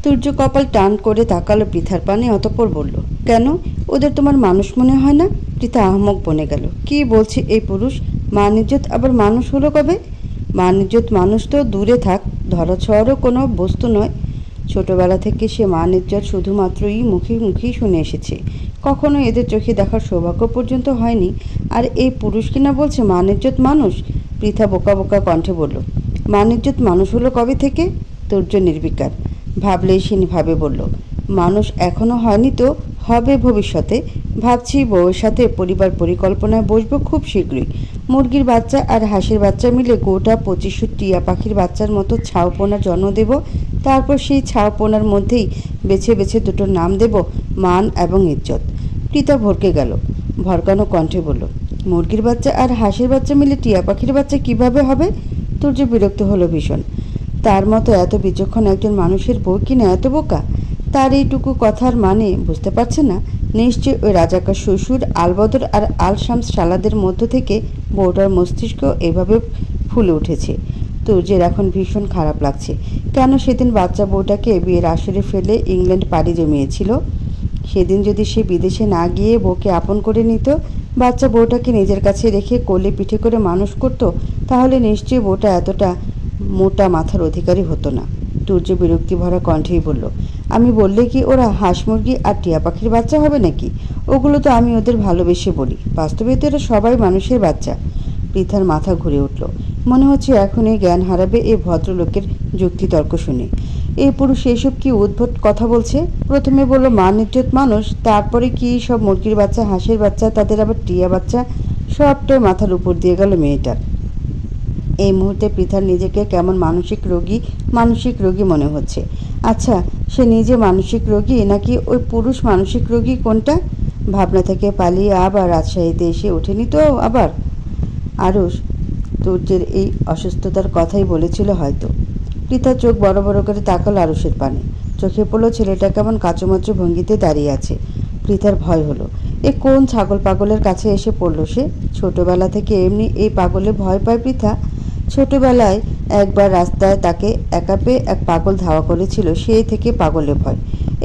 তুর্য কপাল টান করে তাকালো পৃথার পানে, অতঃপর বলল, কেন, ওদের তোমার মানুষ মনে হয় না? পৃথা আহমক বনে গেল। কি বলছে এই পুরুষ? মান ইজ্জত আবার মানুষ হলো কবে? মান ইজ্জত মানুষ তো দূরে থাক, ধরাছোঁয়ারও কোনো বস্তু নয়। ছোটবেলা থেকে সে মান ইজ্জত শুধুমাত্রই মুখে মুখেই শুনে এসেছে, কখনো এদের চোখে দেখার সৌভাগ্য পর্যন্ত হয়নি। আর এই পুরুষ কিনা বলছে মান ইজ্জত মানুষ। পৃথা বোকা বোকা কণ্ঠে বলল, মান ইজ্জত মানুষ হলো কবে থেকে? তুর্য নির্বিকার। ভাবলেই সে ভাবে বলল, মানুষ এখনো হয়নি তো হবে ভবিষ্যতে। ভাবছি বউয়ের সাথে পরিবার পরিকল্পনায় বসবো খুব শীঘ্রই। মুরগির বাচ্চা আর হাঁসের বাচ্চা মিলে গোটা 2500 টিয়া পাখির বাচ্চার মতো ছাউপোনার জন্ম দেব। তারপর সেই ছাউপোনার মধ্যেই বেছে বেছে দুটো নাম দেব, মান এবং ইজ্জত। পৃথা ভরকে গেল, ভরকানো কণ্ঠে বলল, মুরগির বাচ্চা আর হাঁসের বাচ্চা মিলে টিয়া পাখির বাচ্চা কিভাবে হবে? তুর্য বিরক্ত হলো ভীষণ। তার মতো এত বিচক্ষণ একজন মানুষের বউ কিনা এত বোকা? তার এইটুকু কথার মানে বুঝতে পারছে না? নিশ্চয় ওই রাজাকার শ্বশুর আলবদর আর আল শামস শালাদের মধ্য থেকে বউটার মস্তিষ্ক এভাবে ফুলে উঠেছে। তুর্যের এখন ভীষণ খারাপ লাগছে। কেন সেদিন বাচ্চা বউটাকে বিয়ের আসরে ফেলে ইংল্যান্ড পাড়ি জমিয়েছিল? সেদিন যদি সে বিদেশে না গিয়ে বউকে আপন করে নিত, বাচ্চা বউটাকে নিজের কাছে রেখে কোলে পিঠে করে মানুষ করত, তাহলে নিশ্চয়ই বউটা এতটা মোটা মাথার অধিকারী হতো না। তুর্য বিরক্তি ভরা কণ্ঠেই বলল, আমি বললে কি ওরা হাঁস মুরগি আর টিয়া পাখির বাচ্চা হবে নাকি? ওগুলো তো আমি ওদের ভালোবেসে বলি, বাস্তবে তো এরা সবাই মানুষের বাচ্চা। পৃথার মাথা ঘুরে উঠল। মনে হচ্ছে এখনই জ্ঞান হারাবে এই ভদ্রলোকের যুক্তিতর্ক শুনে। এই পুরুষ এইসব কি উদ্ভট কথা বলছে? প্রথমে বলল মান ইজ্জত মানুষ, তারপরে কি সব মুরগির বাচ্চা, হাঁসের বাচ্চা, তাদের আবার টিয়া বাচ্চা, সবটাই মাথার উপর দিয়ে গেল মেয়েটার। এই মুহূর্তে পৃথার নিজেকে কেমন মানসিক রোগী মনে হচ্ছে। আচ্ছা, সে নিজে মানসিক রোগী নাকি ওই পুরুষ মানসিক রোগী, কোনটা? ভাবনা থেকে পালিয়ে আবার রাজশাহীতে এসে ওঠেনি তো আবার? আরুষ তুর্যের এই অসুস্থতার কথাই বলেছিল হয়তো। পৃথা চোখ বড় বড় করে তাকাল আরুষের পানে। চোখে পড়ল ছেলেটা কেমন কাচুমাচু ভঙ্গিতে দাঁড়িয়ে আছে। পৃথার ভয় হলো, এ কোন ছাগল পাগলের কাছে এসে পড়ল সে? ছোটবেলা থেকে এমনি এই পাগলে ভয় পায় পৃথা। ছোটবেলায় একবার রাস্তায় তাকে একা পেয়ে এক পাগল ধাওয়া করেছিল, সেই থেকে পাগলে ভয়।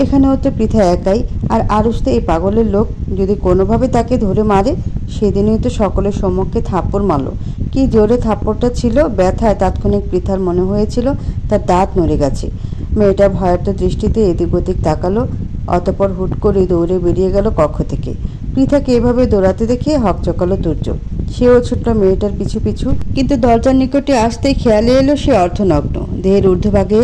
এখানেও তো পৃথা একাই, আর আরুষ তো এই পাগলের লোক। যদি কোনোভাবে তাকে ধরে মারে, সেদিনই তো সকলের সম্মুখে থাপ্পড় মারল। কি জোরে থাপ্পড়টা ছিল! ব্যথায় তাৎক্ষণিক পৃথার মনে হয়েছিল তার দাঁত নড়ে গেছে। মেয়েটা ভয়ার্ত দৃষ্টিতে এদিক ওদিক তাকালো, অতঃপর হুট করে দৌড়ে বেরিয়ে গেল কক্ষ থেকে। পৃথাকে এভাবে দৌড়াতে দেখে হকচকালো তুর্য। সেও ছুটল মেয়েটার পিছু পিছু, কিন্তু দরজার নিকটে আসতেই খেয়ালে এলো সে অর্ধনগ্ন। দেহের ঊর্ধ্বভাগে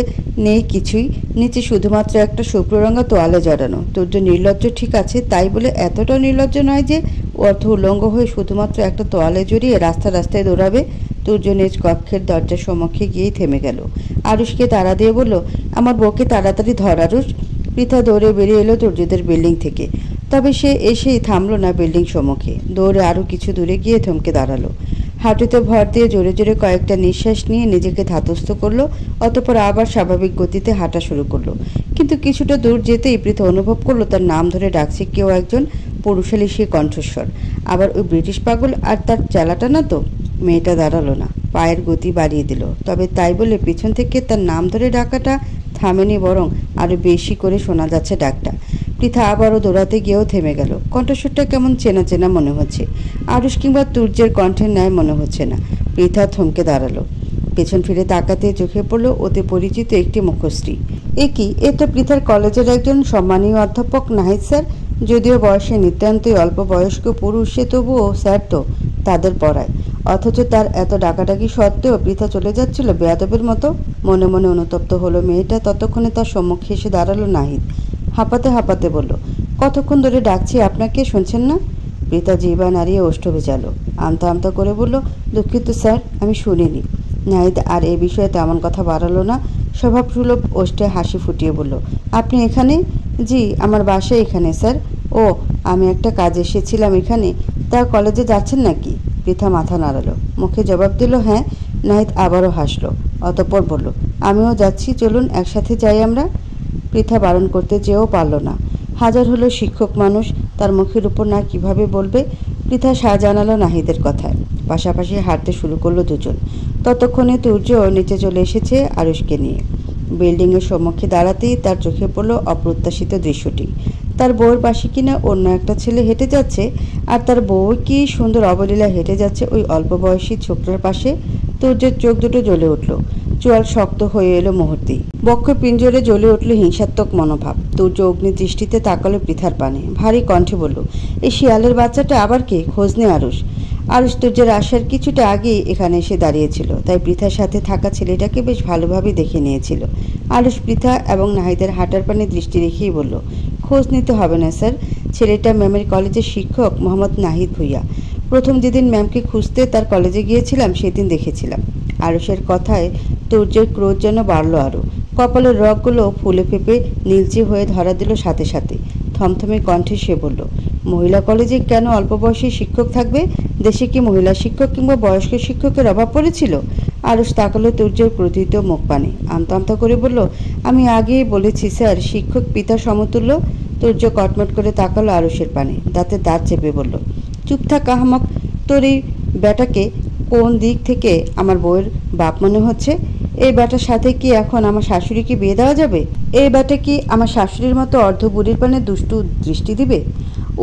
নেই কিছুই, নিচে শুধুমাত্র একটা শুভ্ররঙা তোয়ালে জড়ানো। তুর্য নির্লজ্জ ঠিক আছে, তাই বলে এতটাও নির্লজ্জ নয় যে অর্ধ উলঙ্গ হয়ে শুধুমাত্র একটা তোয়ালে জড়িয়ে রাস্তায় দৌড়াবে। তুর্য নিজ কক্ষের দরজার সম্মুখে গিয়েই থেমে গেল। আরুষকে তাড়া দিয়ে বলল, আমার বউকে তাড়াতাড়ি ধর আরুষ। পৃথা দৌড়ে বেরিয়ে এলো তুর্যদের বিল্ডিং থেকে। তবে সে এসেই থামল না বিল্ডিং সম্মুখে, দৌড়ে আরও কিছু দূরে গিয়ে থমকে দাঁড়ালো। হাঁটুতে ভর দিয়ে জোরে জোরে কয়েকটা নিঃশ্বাস নিয়ে নিজেকে ধাতস্থ করলো, অতঃপর আবার স্বাভাবিক গতিতে হাঁটা শুরু করলো। কিন্তু কিছুটা দূর যেতেই পৃথা অনুভব করলো তার নাম ধরে ডাকছে কেউ একজন, পুরুষালী সে কণ্ঠস্বর। আবার ওই ব্রিটিশ পাগল আর তার চেলাটা না তো? মেয়েটা দাঁড়ালো না, পায়ের গতি বাড়িয়ে দিল। তবে তাই বলে পিছন থেকে তার নাম ধরে ডাকাটা থামেনি, বরং আরো বেশি করে শোনা যাচ্ছে ডাকটা। পৃথা আবারও দৌড়াতে গিয়েও থেমে গেল। কণ্ঠস্বরটা কেমন চেনা চেনা মনে হচ্ছে, আরুষ কিংবা তুর্যের কণ্ঠের ন্যায় মনে হচ্ছে না। পৃথা থমকে দাঁড়ালো। পেছন ফিরে তাকাতে চোখে পড়ল অতি পরিচিত একটি মুখশ্রী। এ কি, এ তো পৃথার কলেজের একজন সম্মানীয় অধ্যাপক নাহিদ স্যার। যদিও বয়সে নিতান্তই অল্প বয়স্ক পুরুষ, সে তবুও স্যার তো, তাদের পড়ায়। অথচ তার এত ডাকাডাকি সত্ত্বেও পৃথা চলে যাচ্ছিল বেয়াদবের মতো। মনে মনে অনুতপ্ত হলো মেয়েটা। ততক্ষণে তার সম্মুখে এসে দাঁড়ালো নাহিদ। হাঁপাতে হাঁপাতে বলল, কতক্ষণ ধরে ডাকছি আপনাকে, শুনছেন না? পৃথা জিহ্বা নাড়িয়ে ওষ্ঠ ভেজালো। আমতা আমতা করে বলল, দুঃখিত স্যার, আমি শুনিনি। নাহিদ আর এ বিষয়ে তেমন কথা বাড়ালো না। স্বভাবসুলভ ওষ্ঠে হাসি ফুটিয়ে বলল, আপনি এখানে? জি, আমার বাসা এখানে স্যার। ও, আমি একটা কাজে এসেছিলাম এখানে। তা কলেজে যাচ্ছেন নাকি? পৃথা মাথা নাড়ালো, মুখে জবাব দিল হ্যাঁ। নাহিদ আবারও হাসলো, অতঃপর বলল, আমিও যাচ্ছি, চলুন একসাথে যাই আমরা। পৃথা বারণ করতে চেয়েও পারল না। হাজার হলো শিক্ষক মানুষ, তার মুখের উপর না কিভাবে বলবে। পৃথা সায় জানালো নাহিদের কথায়। পাশাপাশি হাঁটতে শুরু করলো দুজন। ততক্ষণে তুর্য নিচে চলে এসেছে আরুষকে নিয়ে। বিল্ডিংয়ের সম্মুখে দাঁড়াতেই তার চোখে পড়ল অপ্রত্যাশিত দৃশ্যটি। তার বউয়ের পাশে কিনা অন্য একটা ছেলে হেঁটে যাচ্ছে, আর তার বউ কি সুন্দর অবলীলা হেঁটে যাচ্ছে ওই অল্প বয়সী ছোকরার পাশে। তুর্যের চোখ দুটো জ্বলে উঠল, চোয়াল শক্ত হয়ে এলো মুহূর্তেই, বক্ষ পিঞ্জরে জ্বলে উঠল হিংসাত্মক মনোভাব। তুর্য অগ্নি দৃষ্টিতে তাকালো পৃথার পানে, ভারী কণ্ঠে বলল, এই শিয়ালের বাচ্চাটা আবার কে? খোঁজ নে আরুষ। আরুষ তুর্যের আসার কিছুটা আগেই এখানে এসে দাঁড়িয়েছিল, তাই পৃথার সাথে থাকা ছেলেটাকে বেশ ভালোভাবে দেখে নিয়েছিল। আরুষ পৃথা এবং নাহিদের হাঁটার পানে দৃষ্টি রেখেই বলল, খোঁজ নিতে হবে না স্যার, ছেলেটা ম্যামের কলেজের শিক্ষক মোহাম্মদ নাহিদ ভুইয়া। প্রথম যেদিন ম্যামকে খুঁজতে তার কলেজে গিয়েছিলাম সেদিন দেখেছিলাম। আরুষের কথায় তুর্যের ক্রোধ যেন বাড়ল আরও, কপালের রগগুলো ফুলে ফেপে নীলচে হয়ে ধরা দিল সাথে সাথে। থমথমে কণ্ঠে সে বলল, মহিলা কলেজে কেন অল্প বয়সী শিক্ষক থাকবে? দেশে কি মহিলা শিক্ষক কিংবা বয়স্ক শিক্ষকের অভাব পড়েছিল? আরুষ তাকালো তুর্যের ক্রোধিত মুখ পানে, আমতা আমতা করে বলল, আমি আগেই বলেছি স্যার, শিক্ষক পিতা সমতুল্য। তুর্য কটমট করে তাকালো আরুষের পানে, দাঁতে দাঁত চেপে বলল, চুপ থাক আহমক, তোর এই ব্যাটাকে কোন দিক থেকে আমার বউয়ের বাপ মনে হচ্ছে? এই ব্যাটার সাথে কি এখন আমার শাশুড়িকে বিয়ে দেওয়া যাবে? এই ব্যাটা কি আমার শাশুড়ির মতো অর্ধ বুড়ির পানে দুষ্টু দৃষ্টি দিবে?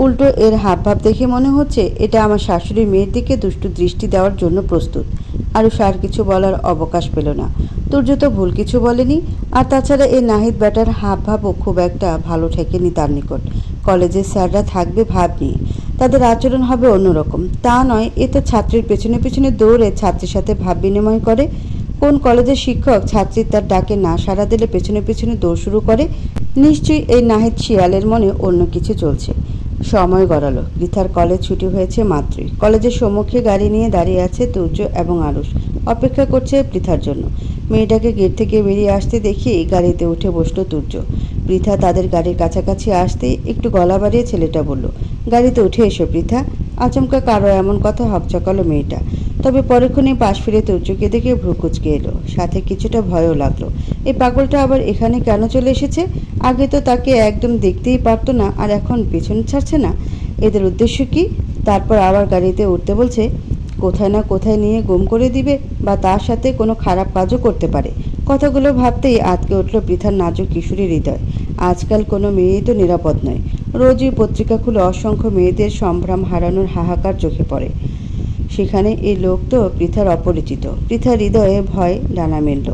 উল্টো এর হাবভাব দেখে মনে হচ্ছে এটা আমার শাশুড়ির মেয়ের দিকে দুষ্টু দৃষ্টি দেওয়ার জন্য প্রস্তুত। আরুষ আর কিছু বলার অবকাশ পেল না। তুর্য তো ভুল কিছু বলেনি, আর তাছাড়া এই নাহিদ ব্যাটার হাবভাবও খুব একটা ভালো ঠেকেনি তার নিকট। কলেজের স্যাররা থাকবে ভাব নিয়ে, তাদের আচরণ হবে অন্যরকম। তা নয়, এ তো ছাত্রীর পেছনে পেছনে দৌড়ে ছাত্রীর সাথে ভাব বিনিময় করে। কোন কলেজের শিক্ষক ছাত্রীর তার ডাকে না সাড়া দিলে পেছনে পেছনে দৌড় শুরু করে? নিশ্চয়ই এই নাহিদ শিয়ালের মনে অন্য কিছু চলছে। সময় গড়ালো, পৃথার কলেজ ছুটি হয়েছে মাত্রই। কলেজের সম্মুখে গাড়ি নিয়ে দাঁড়িয়ে আছে তুর্য এবং আরুষ, অপেক্ষা করছে পৃথার জন্য। মেয়েটাকে গেট থেকে বেরিয়ে আসতে দেখি গাড়িতে উঠে বসলো তুর্য। পৃথা তাদের গাড়ির কাছাকাছি আসতেই একটু গলা বাড়িয়ে ছেলেটা বলল, গাড়িতে উঠে এসো পৃথা। আচমকা কারো এমন কথা হকচকালো মেয়েটা, তবে পরক্ষণে পাশ ফিরে তুর্যকে দেখে ভ্রু কুঁচকে এলো, সাথে কিছুটা ভয়ও লাগলো। এই পাগলটা আবার এখানে কেন চলে এসেছে? আগে তো তাকে একদম দেখতেই পারতো না, আর এখন পেছন ছাড়ছে না। এদের উদ্দেশ্য কি? তারপর আবার গাড়িতে উঠতে বলছে, কোথায় না কোথায় নিয়ে গুম করে দিবে, বা তার সাথে কোনো খারাপ কাজও করতে পারে। কথাগুলো ভাবতেই আটকে উঠল পৃথার নাজুক কিশোরী হৃদয়। আজকাল কোনো মেয়েই তো নিরাপদ নয়। রোজই পত্রিকা খুলে অসংখ্য মেয়েদের সম্ভ্রম হারানোর হাহাকার চোখে পড়ে, সেখানে এই লোক তো পৃথার অপরিচিত। পৃথার হৃদয়ে ভয় ডানা মেলল,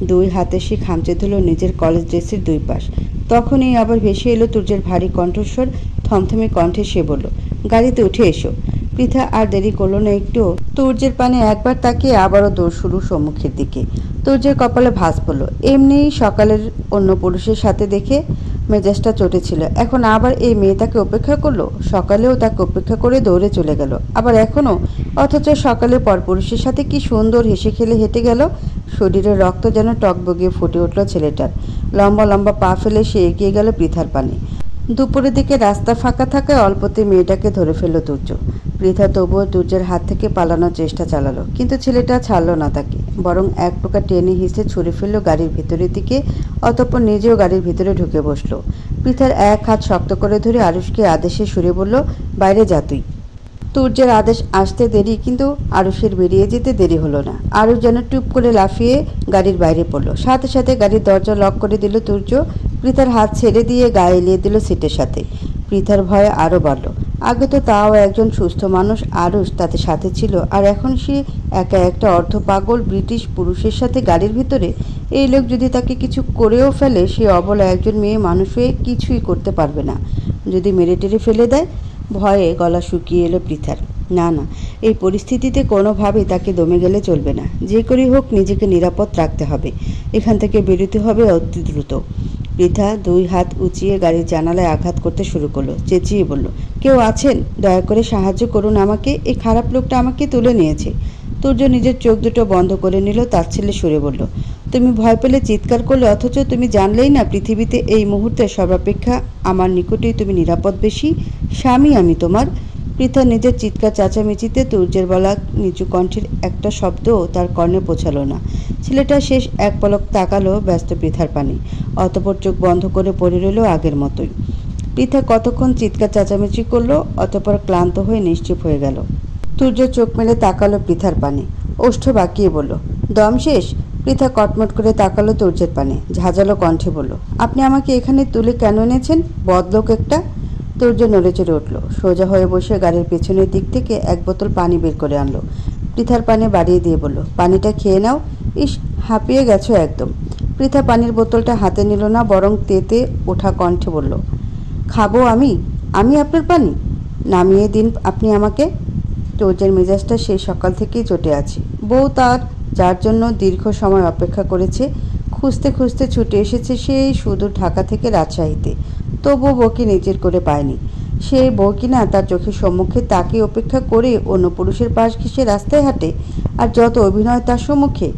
দুই হাতে সে খামচে ধরল নিজের কলেজ ড্রেসের দুই পাশ। তখনই আবার ভেসে এলো তুর্যের ভারী কণ্ঠস্বর, থমথমে কণ্ঠে সে বলল, গাড়িতে উঠে এসো। পৃথা আর দেরি করল না একটু, তুর্যের পানে একবার তাকিয়ে আবারও দৌড় শুরু সম্মুখের দিকে। তুর্যের কপালে ভাঁজ পড়ল, এমনিই সকালের অন্য পুরুষের সাথে দেখে মেজাজটা চটেছিল, এখন আবার এই মেয়ে তাকে উপেক্ষা করলো। সকালেও তাকে উপেক্ষা করে দৌড়ে চলে গেল, আবার এখনও। অথচ সকালে পরপুরুষের সাথে কি সুন্দর হেসে খেলে হেঁটে গেল। শরীরের রক্ত যেন টকবগিয়ে ফুটে উঠল ছেলেটার। লম্বা লম্বা পা ফেলে সে এগিয়ে গেল পৃথার পানে। দুপুরের দিকে রাস্তা ফাঁকা থাকায় অল্পতে মেয়েটাকে ধরে ফেলল তুর্য। পৃথা তবুও তুর্যের হাত থেকে পালানোর চেষ্টা চালালো, কিন্তু ছেলেটা ছাড়ল না তাকে, বরং এক প্রকার টেনে হিসে ছুঁড়ে ফেলল গাড়ির ভিতরের দিকে। অতঃপর নিজেও গাড়ির ভিতরে ঢুকে বসলো। পৃথার এক হাত শক্ত করে ধরে আরুষকে আদেশে সুরে বলল, বাইরে যা তুই। তুর্যের আদেশ আসতে দেরি, কিন্তু আরুষের বেরিয়ে যেতে দেরি হলো না। আরুষ যেন টুপ করে লাফিয়ে গাড়ির বাইরে পড়লো, সাথে সাথে গাড়ির দরজা লক করে দিল তুর্য। পৃথার হাত ছেড়ে দিয়ে গায়ে এলিয়ে দিল সিটের সাথে। পৃথার ভয়ে আরও বাড়ল। আগে তো তাও একজন সুস্থ মানুষ আরুষ তাদের সাথে ছিল, আর এখন সে একা একটা অর্ধ পাগল ব্রিটিশ পুরুষের সাথে গাড়ির ভিতরে। এই লোক যদি তাকে কিছু করেও ফেলে, সে অবলা একজন মেয়ে মানুষ হয়ে কিছুই করতে পারবে না। যদি মেরে টেরে ফেলে দেয়? ভয়ে গলা শুকিয়ে এলো পৃথার। না না, এই পরিস্থিতিতে কোনোভাবেই তাকে দমে গেলে চলবে না। যে করেই হোক নিজেকে নিরাপদ রাখতে হবে, এখান থেকে বেরোতে হবে অতি দ্রুত। পৃথা দুই হাত উঁচিয়ে গাড়ির জানালায় আঘাত করতে শুরু করলো, চেঁচিয়ে বলল, কেউ আছেন? দয়া করে সাহায্য করুন আমাকে, এই খারাপ লোকটা আমাকে তুলে নিয়েছে। তুর্য নিজের চোখ দুটো বন্ধ করে নিল, তাচ্ছিল্যে সুরে বলল, তুমি ভয় পেলে চিৎকার করলে, অথচ তুমি জানলেই না পৃথিবীতে এই মুহূর্তে সর্বাপেক্ষা আমার নিকটেই তুমি নিরাপদ বেশি। স্বামী আমি তোমার। পৃথা নিজের চিৎকার চেঁচামেচিতে তুর্যের বলা নিচু কণ্ঠের একটা শব্দও তার কর্ণে পৌঁছালো না। ছেলেটা শেষ এক পলক তাকালো ব্যস্ত পৃথার পানে, অতঃপর চোখ বন্ধ করে পড়ে রইল আগের মতোই। পৃথা কতক্ষণ চিৎকার চেঁচামেচি করলো, অতঃপর ক্লান্ত হয়ে নিশ্চুপ হয়ে গেল। তুর্য চোখ মেলে তাকালো পৃথার পানে, ওষ্ঠ বাঁকিয়ে বলল, দম শেষ? পৃথা কটমট করে তাকালো তুর্যের পানে, ঝাঁঝালো কণ্ঠে বলল, আপনি আমাকে এখানে তুলে কেন এনেছেন, বদলোক একটা। তুর্য নড়ে চড়ে উঠল, সোজা হয়ে বসে গাড়ির পেছনের দিক থেকে এক বোতল পানি বের করে আনলো। পৃথার পানে বাড়িয়ে দিয়ে বলল, পানিটা খেয়ে নাও। ইস, হাঁপিয়ে গেছো একদম। পৃথা পানির বোতলটা হাতে নিল না, বরং তেতে ওঠা কণ্ঠে বলল, খাবো আমি? আমি আপনার পানি? নামিয়ে দিন আপনি আমাকে। তুর্যের মেজাজটা সেই সকাল থেকেই চটে আছে। বউ তার, যার জন্য দীর্ঘ সময় অপেক্ষা করেছে, খুঁজতে খুঁজতে ছুটে এসেছে সেই সুদূর ঢাকা থেকে রাজশাহীতে, তবুও বউকে নিজের করে পায়নি। সেই বউ কিনা তার চোখের সম্মুখে তাকে উপেক্ষা করে অন্য পুরুষের পাশ ঘেঁষে রাস্তায় হাঁটে, আর যত অভিনয় তার সম্মুখে।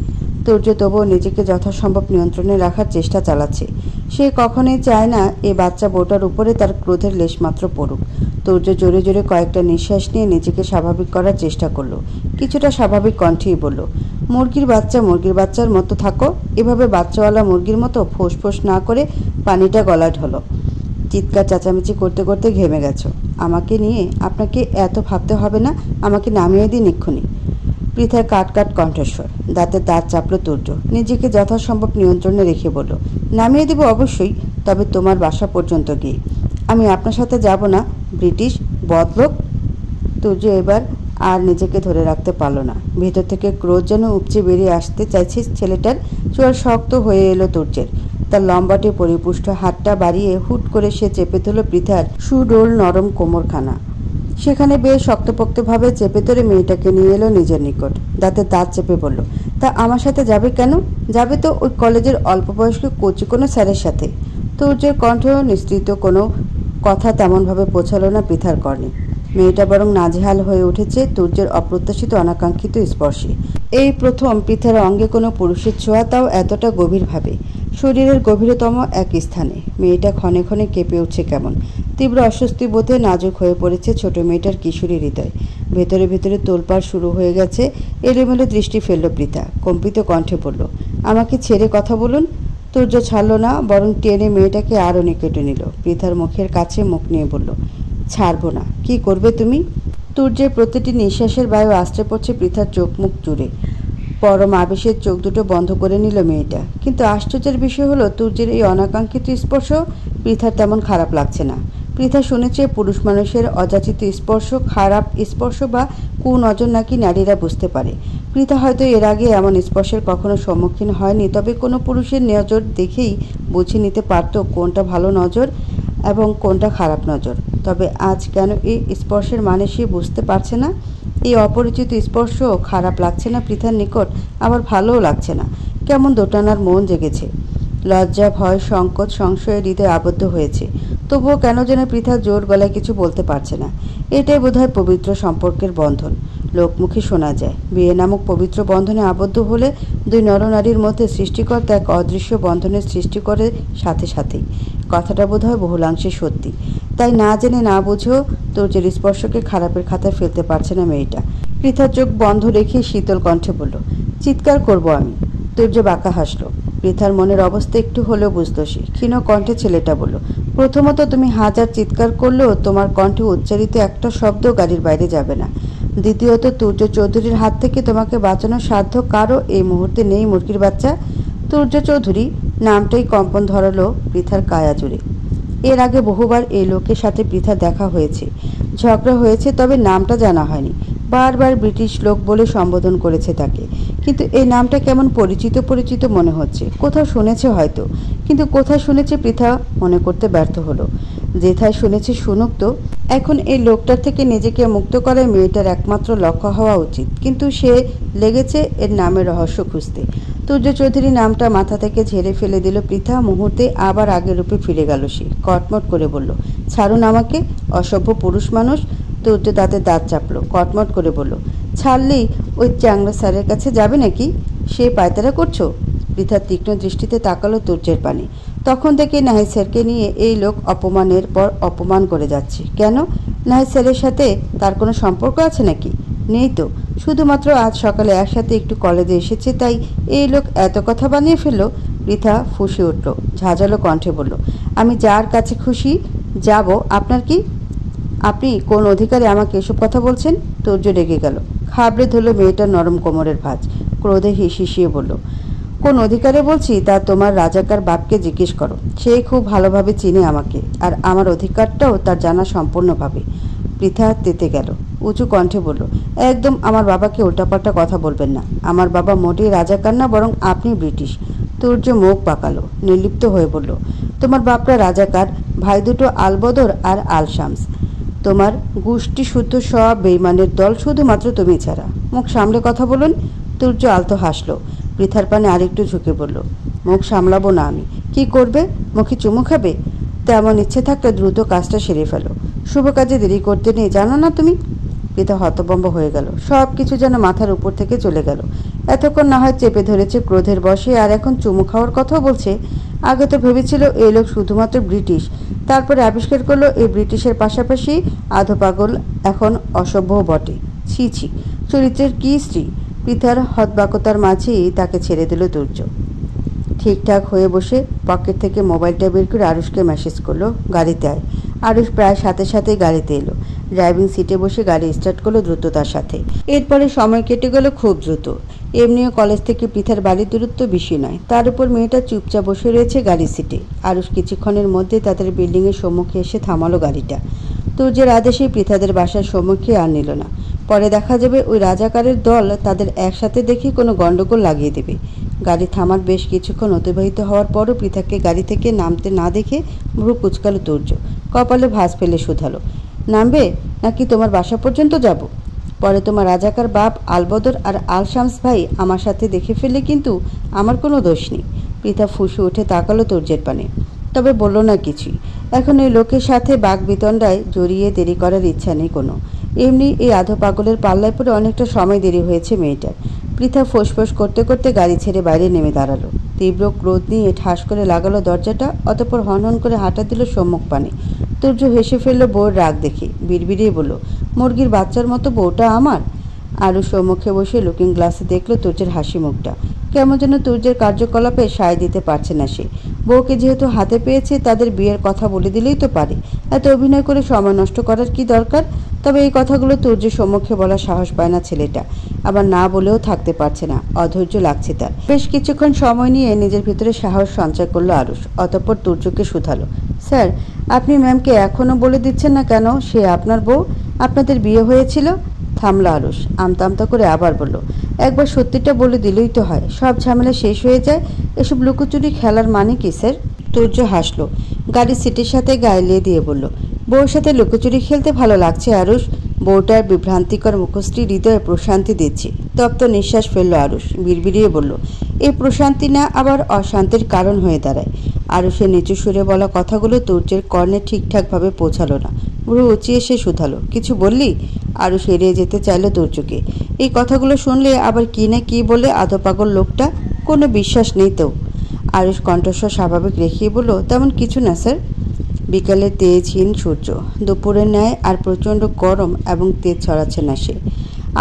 তুর্য তবুও নিজেকে যথাসম্ভব নিয়ন্ত্রণে রাখার চেষ্টা চালাচ্ছে। সে কখনোই চায় না এ বাচ্চা বউটার উপরে তার ক্রোধের লেশমাত্র পড়ুক। তুর্য জোরে জোরে কয়েকটা নিঃশ্বাস নিয়ে নিজেকে স্বাভাবিক করার চেষ্টা করলো। কিছুটা স্বাভাবিক কণ্ঠেই বলল, মুরগির বাচ্চার মতো থাকো। এভাবে বাচ্চাওয়ালা মুরগির মতো ফোঁস ফোঁস না করে পানিটা গলায় ঢলো। চিৎকার চেঁচামেচি করতে করতে ঘেমে গেছো। আমাকে নিয়ে আপনাকে এত ভাবতে হবে না, আমাকে নামিয়ে দিন এক্ষুনি। পৃথার কাট কাট কণ্ঠস্বর, দাঁতে দাঁত চাপল তুর্য। নিজেকে যথাসম্ভব নিয়ন্ত্রণে রেখে বলল, নামিয়ে দেব অবশ্যই, তবে তোমার বাসা পর্যন্ত গিয়ে। আমি আপনার সাথে যাব না, ব্রিটিশ বদলোক। তুর্য এবার আর নিজেকে ধরে রাখতে পারল না। ভেতর থেকে ক্রোধ যেন উপচে বেরিয়ে আসতে চাইছে ছেলেটার। চোয়াল শক্ত হয়ে এলো তুর্যের। তার লম্বাটে পরিপুষ্ট হাতটা বাড়িয়ে হুট করে সে চেপে ধরল পৃথার সুডোল নরম কোমরখানা। সেখানে বেশ শক্তপোক্তভাবে চেপে ধরে মেয়েটাকে নিয়ে এলো নিজের নিকট। দাঁতে দাঁত চেপে বলল, তা আমার সাথে যাবে কেন? যাবে তো ওই কলেজের অল্প বয়স্ক কচি কোনো স্যারের সাথে। তুর্যের কণ্ঠ নিঃসৃত কোনো কথা তেমনভাবে পৌঁছালো না পৃথার কর্ণে। মেয়েটা বরং নাজেহাল হয়ে উঠেছে তুর্যের অপ্রত্যাশিত অনাকাঙ্ক্ষিত স্পর্শে। এই প্রথম পৃথার অঙ্গে কোনো পুরুষের ছোঁয়া, তাও এতটা গভীরভাবে, শরীরের গভীরতম এক স্থানে। মেয়েটা ক্ষণে ক্ষণে কেঁপে উঠছে কেমন। তীব্র অস্বস্তি বোধে নাজুক হয়ে পড়েছে ছোট মেয়েটার কিশোরী হৃদয়। ভেতরে ভেতরে তোলপাড় শুরু হয়ে গেছে। এলোমেলো দৃষ্টি ফেলল পৃথা, কম্পিত কণ্ঠে বলল, আমাকে ছেড়ে কথা বলুন। তুর্য ছাড়ল না, বরং টেনে মেয়েটাকে আরও নিকটে নিল। পৃথার মুখের কাছে মুখ নিয়ে বলল, ছাড়বো না। কি করবে তুমি? তুর্যের প্রতিটি নিঃশ্বাসের বায়ু আশ্রে পড়ছে পৃথার চোখ মুখ জুড়ে। পরম আবেশের চোখ দুটো বন্ধ করে নিল মেয়েটা। কিন্তু আশ্চর্যের বিষয় হলো, তুর্যের এই অনাকাঙ্ক্ষিত স্পর্শ পৃথার তেমন খারাপ লাগছে না। পৃথা শুনেছে পুরুষ মানুষের অযাচিত স্পর্শ খারাপ স্পর্শ বা কুনজর নাকি নারীরা বুঝতে পারে। পৃথা হয়তো এর আগে এমন স্পর্শের কখনো সম্মুখীন হয়নি, তবে কোনো পুরুষের নজর দেখেই বুঝে নিতে পারত কোনটা ভালো নজর এবং কোনটা খারাপ নজর। তবে আজ কেন এই স্পর্শের মানে সে বুঝতে পারছে না। এই অপরিচিত স্পর্শ খারাপ লাগছে না পৃথার নিকট, আবার ভালোও লাগছে না। কেমন দোটানার মন জেগেছে। লজ্জা, ভয়, সংকোচ, সংশয়ে হৃদয় আবদ্ধ হয়েছে। তবুও কেন যেন পৃথা জোর গলায় কিছু বলতে পারছে না। এটাই বোধহয় পবিত্র সম্পর্কের বন্ধন। লোকমুখে শোনা যায়, বিয়ে নামক পবিত্র বন্ধনে আবদ্ধ হলে দুই নরনারীর মধ্যে সৃষ্টিকর্তা এক অদৃশ্য বন্ধনের সৃষ্টি করে সাথে সাথেই। কথাটা বোধহয় বহুলাংশে সত্যি। তাই না জেনে না বুঝেও তুর্যের স্পর্শকে খারাপের খাতায় ফেলতে পারছে না মেয়েটা। পৃথার চোখ বন্ধ রেখে শীতল কণ্ঠে বলল, চিৎকার করব আমি। তুর্য বাঁকা হাসল। পৃথার মনের অবস্থা একটু হলেও বুঝত সে। ক্ষীণ কণ্ঠে ছেলেটা বলল, প্রথমত তুমি হাজার চিৎকার করলেও তোমার কণ্ঠে উচ্চারিত একটা শব্দ গাড়ির বাইরে যাবে না। দ্বিতীয়ত, তুর্য চৌধুরীর হাত থেকে তোমাকে বাঁচানোর সাধ্য কারো এই মুহূর্তে নেই মুরগির বাচ্চা। তুর্য চৌধুরী নামটাই কম্পন ধরালো পৃথার কায়া জুড়ে। এর আগে বহুবার এই লোকের সাথে পৃথা দেখা হয়েছে, ঝগড়া হয়েছে, তবে নামটা জানা হয়নি। বারবার ব্রিটিশ লোক বলে সম্বোধন করেছে তাকে। কিন্তু এই নামটা কেমন পরিচিত পরিচিত মনে হচ্ছে। কোথাও শুনেছে হয়তো, কিন্তু কোথায় শুনেছে পৃথা মনে করতে ব্যর্থ হলো। যেথায় শুনেছে শুনুক তো। এখন এই লোকটার থেকে নিজেকে মুক্ত করায় মেয়েটার একমাত্র লক্ষ্য হওয়া উচিত। কিন্তু সে লেগেছে এর নামের রহস্য খুঁজতে। তুর্য চৌধুরী নামটা মাথা থেকে ঝেড়ে ফেলে দিল পৃথা। মুহূর্তে আবার আগের রূপে ফিরে গেল সে। কটমট করে বলল, ছাড়ুন আমাকে, অসভ্য পুরুষ মানুষ। তুর্য দাঁতে দাঁত চাপলো, কটমট করে বলল, ছাড়লেই ওই চ্যাংড়া স্যারের কাছে যাবে নাকি? সে পায়তারা করছো? পৃথার তীক্ষ্ণ দৃষ্টিতে তাকালো তুর্যের পানে। তখন থেকে নাহিদ স্যারকে নিয়ে এই লোক অপমানের পর অপমান করে যাচ্ছে। কেন? নাহিদ স্যারের সাথে তার কোনো সম্পর্ক আছে নাকি? নেই তো। শুধুমাত্র আজ সকালে একসাথে একটু কলেজে এসেছে, তাই এই লোক এত কথা বানিয়ে ফেললো। পৃথা ফুঁসে উঠল, ঝাঁঝালো কণ্ঠে বলল, আমি যার কাছে খুশি যাব, আপনার কি? আপনি কোন অধিকারে আমাকে এসব কথা বলছেন? তুর্য রেগে গেল, খাবড়ে ধরল মেয়েটার নরম কোমরের ভাঁজ। ক্রোধে হিসিয়ে বলল, কোন অধিকারে বলছি তা তোমার রাজাকার বাপকে জিজ্ঞেস করো। সে খুব ভালোভাবে চিনে আমাকে, আর আমার অধিকারটাও তার জানা সম্পূর্ণভাবে। পৃথা তেতে গেল, উঁচু কণ্ঠে বলল, একদম আমার বাবাকে উল্টাপাল্টা কথা বলবেন না। আমার বাবা মোটেই রাজাকার না, বরং আপনি ব্রিটিশ। তুর্য মুখ পাকালো, নির্লিপ্ত হয়ে বলল, তোমার বাপরা রাজাকার, ভাই দুটো আলবদর আর আল শামস। তোমার গোষ্ঠী শুদ্ধ সব বেইমানের দল, শুধুমাত্র তুমি ছাড়া। মুখ সামলে কথা বলুন। তুর্য আলতো হাসলো, পৃথার পানে আরেকটু ঝুঁকে বলল, মুখ সামলাবো না আমি। কি করবে? মুখে চুমু খাবে? তেমন ইচ্ছে থাকলে দ্রুত কাজটা সেরে ফেলো। শুভ কাজে দেরি করতে নেই, জানো না তুমি? পৃথা হতভম্ব হয়ে গেল, সব কিছু যেন মাথার উপর থেকে চলে গেল। এতক্ষণ না হয় চেপে ধরেছে ক্রোধের বশে, আর এখন চুমু খাওয়ার কথাও বলছে। আগে তো ভেবেছিল এই লোক শুধুমাত্র ব্রিটিশ, তারপরে আবিষ্কার করলো এই ব্রিটিশের পাশাপাশি আধো পাগল, এখন অসভ্যও বটে। ছি ছি, চরিত্রের কি স্ত্রী! পৃথার হতবাকতার মাঝেই তাকে ছেড়ে দিল তুর্য। ঠিকঠাক হয়ে বসে পকেট থেকে মোবাইলটা বের করে আরুষকে মেসেজ করলো, গাড়িতে আয়। আরুষ প্রায় সাথে সাথেই গাড়িতে এলো। ড্রাইভিং সিটে বসে গাড়ি স্টার্ট করলো দ্রুততার সাথে। এরপরে সময় কেটে গেল খুব দ্রুত। এমনিও কলেজ থেকে পৃথার বাড়ির দূরত্ব বেশি নয়, তার উপর মেয়েটা চুপচাপ বসে রয়েছে গাড়ির সিটে। আরুষ কিছুক্ষণের মধ্যে তাদের বিল্ডিংয়ের সম্মুখে এসে থামালো গাড়িটা। তুর্যের আদেশেই পৃথাদের বাসার সম্মুখে আর নিল না। পরে দেখা যাবে ওই রাজাকারের দল তাদের একসাথে দেখে কোনো গন্ডগোল লাগিয়ে দেবে। গাড়ি থামার বেশ কিছুক্ষণ অতিবাহিত হওয়ার পরও পৃথাকে গাড়ি থেকে নামতে না দেখে ভ্রু কুচকালো তুর্য। কপালে ভাঁজ ফেলে শুধালো, নামবে নাকি তোমার বাসা পর্যন্ত যাব? পরে তোমার রাজাকার বাপ আলবদর আর আল শামস ভাই আমার সাথে দেখে ফেললে কিন্তু আমার কোনো দোষ নেই। পৃথা ফুঁসে উঠে তাকালো তুর্যের পানে, তবে বলল না কিছুই। এখন এই লোকের সাথে বাগবিতণ্ডায় জড়িয়ে দেরি করার ইচ্ছা নেই কোনো। এমনি এই আধো পাগলের পাল্লায় পরে অনেকটা সময় দেরি হয়েছে মেয়েটার। পৃথা ফোঁস করতে করতে গাড়ি ছেড়ে বাইরে নেমে দাঁড়ালো। তীব্র ক্রোধ নিয়ে ঠাস করে লাগালো দরজাটা, অতঃপর হনহন করে হাঁটা দিল সম্মুখ পানে। তুর্য হেসে ফেললো বউর রাগ দেখে, বিড়বিড়িয়ে বলল, মুরগির বাচ্চার মতো বউটা আমার। আরও সম্মুখে বসে লুকিং গ্লাসে দেখলো তুর্যের হাসি মুখটা। কেমন যেন তুর্যের কার্যকলাপে সায় দিতে পারছে না সে। বউকে যেহেতু হাতে পেয়েছে, তাদের বিয়ের কথা বলে দিলেই তো পারে। এত অভিনয় করে সময় নষ্ট করার কি দরকার? তবে এই কথাগুলো তুর্যের সম্মুখে বলার সাহস পায় না ছেলেটা। আবার না বলেও থাকতে পারছে না, অধৈর্য লাগছে তার। বেশ কিছুক্ষণ সময় নিয়ে নিজের ভিতরে সাহস সঞ্চয় করলো আরুষ। অতঃপর তুর্যকে শুধালো, স্যার, আপনি ম্যামকে এখনও বলে দিচ্ছেন না কেন সে আপনার বউ? আপনাদের বিয়ে হয়েছিল? থামলো আরুষ, আমতা আমতা করে আবার বলল, একবার সত্যিটা বলে দিলেই তো হয়, সব ঝামেলা শেষ হয়ে যায়। এসব লুকোচুরি খেলার মানে কি স্যার? তুর্য হাসলো, গাড়ির সিটের সাথে গায়ে দিয়ে বলল, বউর সাথে লুকোচুরি খেলতে ভালো লাগছে আরুষ? বউটার বিভ্রান্তিকর মুখশ্রী হৃদয়ে প্রশান্তি দিচ্ছে। তপ্ত নিঃশ্বাস ফেললো আরুষ, বিড়বিড়িয়ে বলল, এই প্রশান্তি না আবার অশান্তির কারণ হয়ে দাঁড়ায়। আরুষের নিচু সুরে বলা কথাগুলো তুর্যের কর্ণে ঠিকঠাকভাবে পৌঁছালো না। ভ্রু উঁচিয়ে সে শুধালো, কিছু বললি? আরুষ এড়িয়ে যেতে চাইল তুর্যকে। এই কথাগুলো শুনলে আবার কি না কি বলে আধো পাগল লোকটা, কোনো বিশ্বাস নেই তো। আরুষ কণ্ঠস্বর স্বাভাবিক রেখেই বলল, তেমন কিছু না স্যার। বিকালে তেজহীন সূর্য, দুপুরের ন্যায় আর প্রচণ্ড গরম এবং তেজ ছড়াচ্ছে না সে।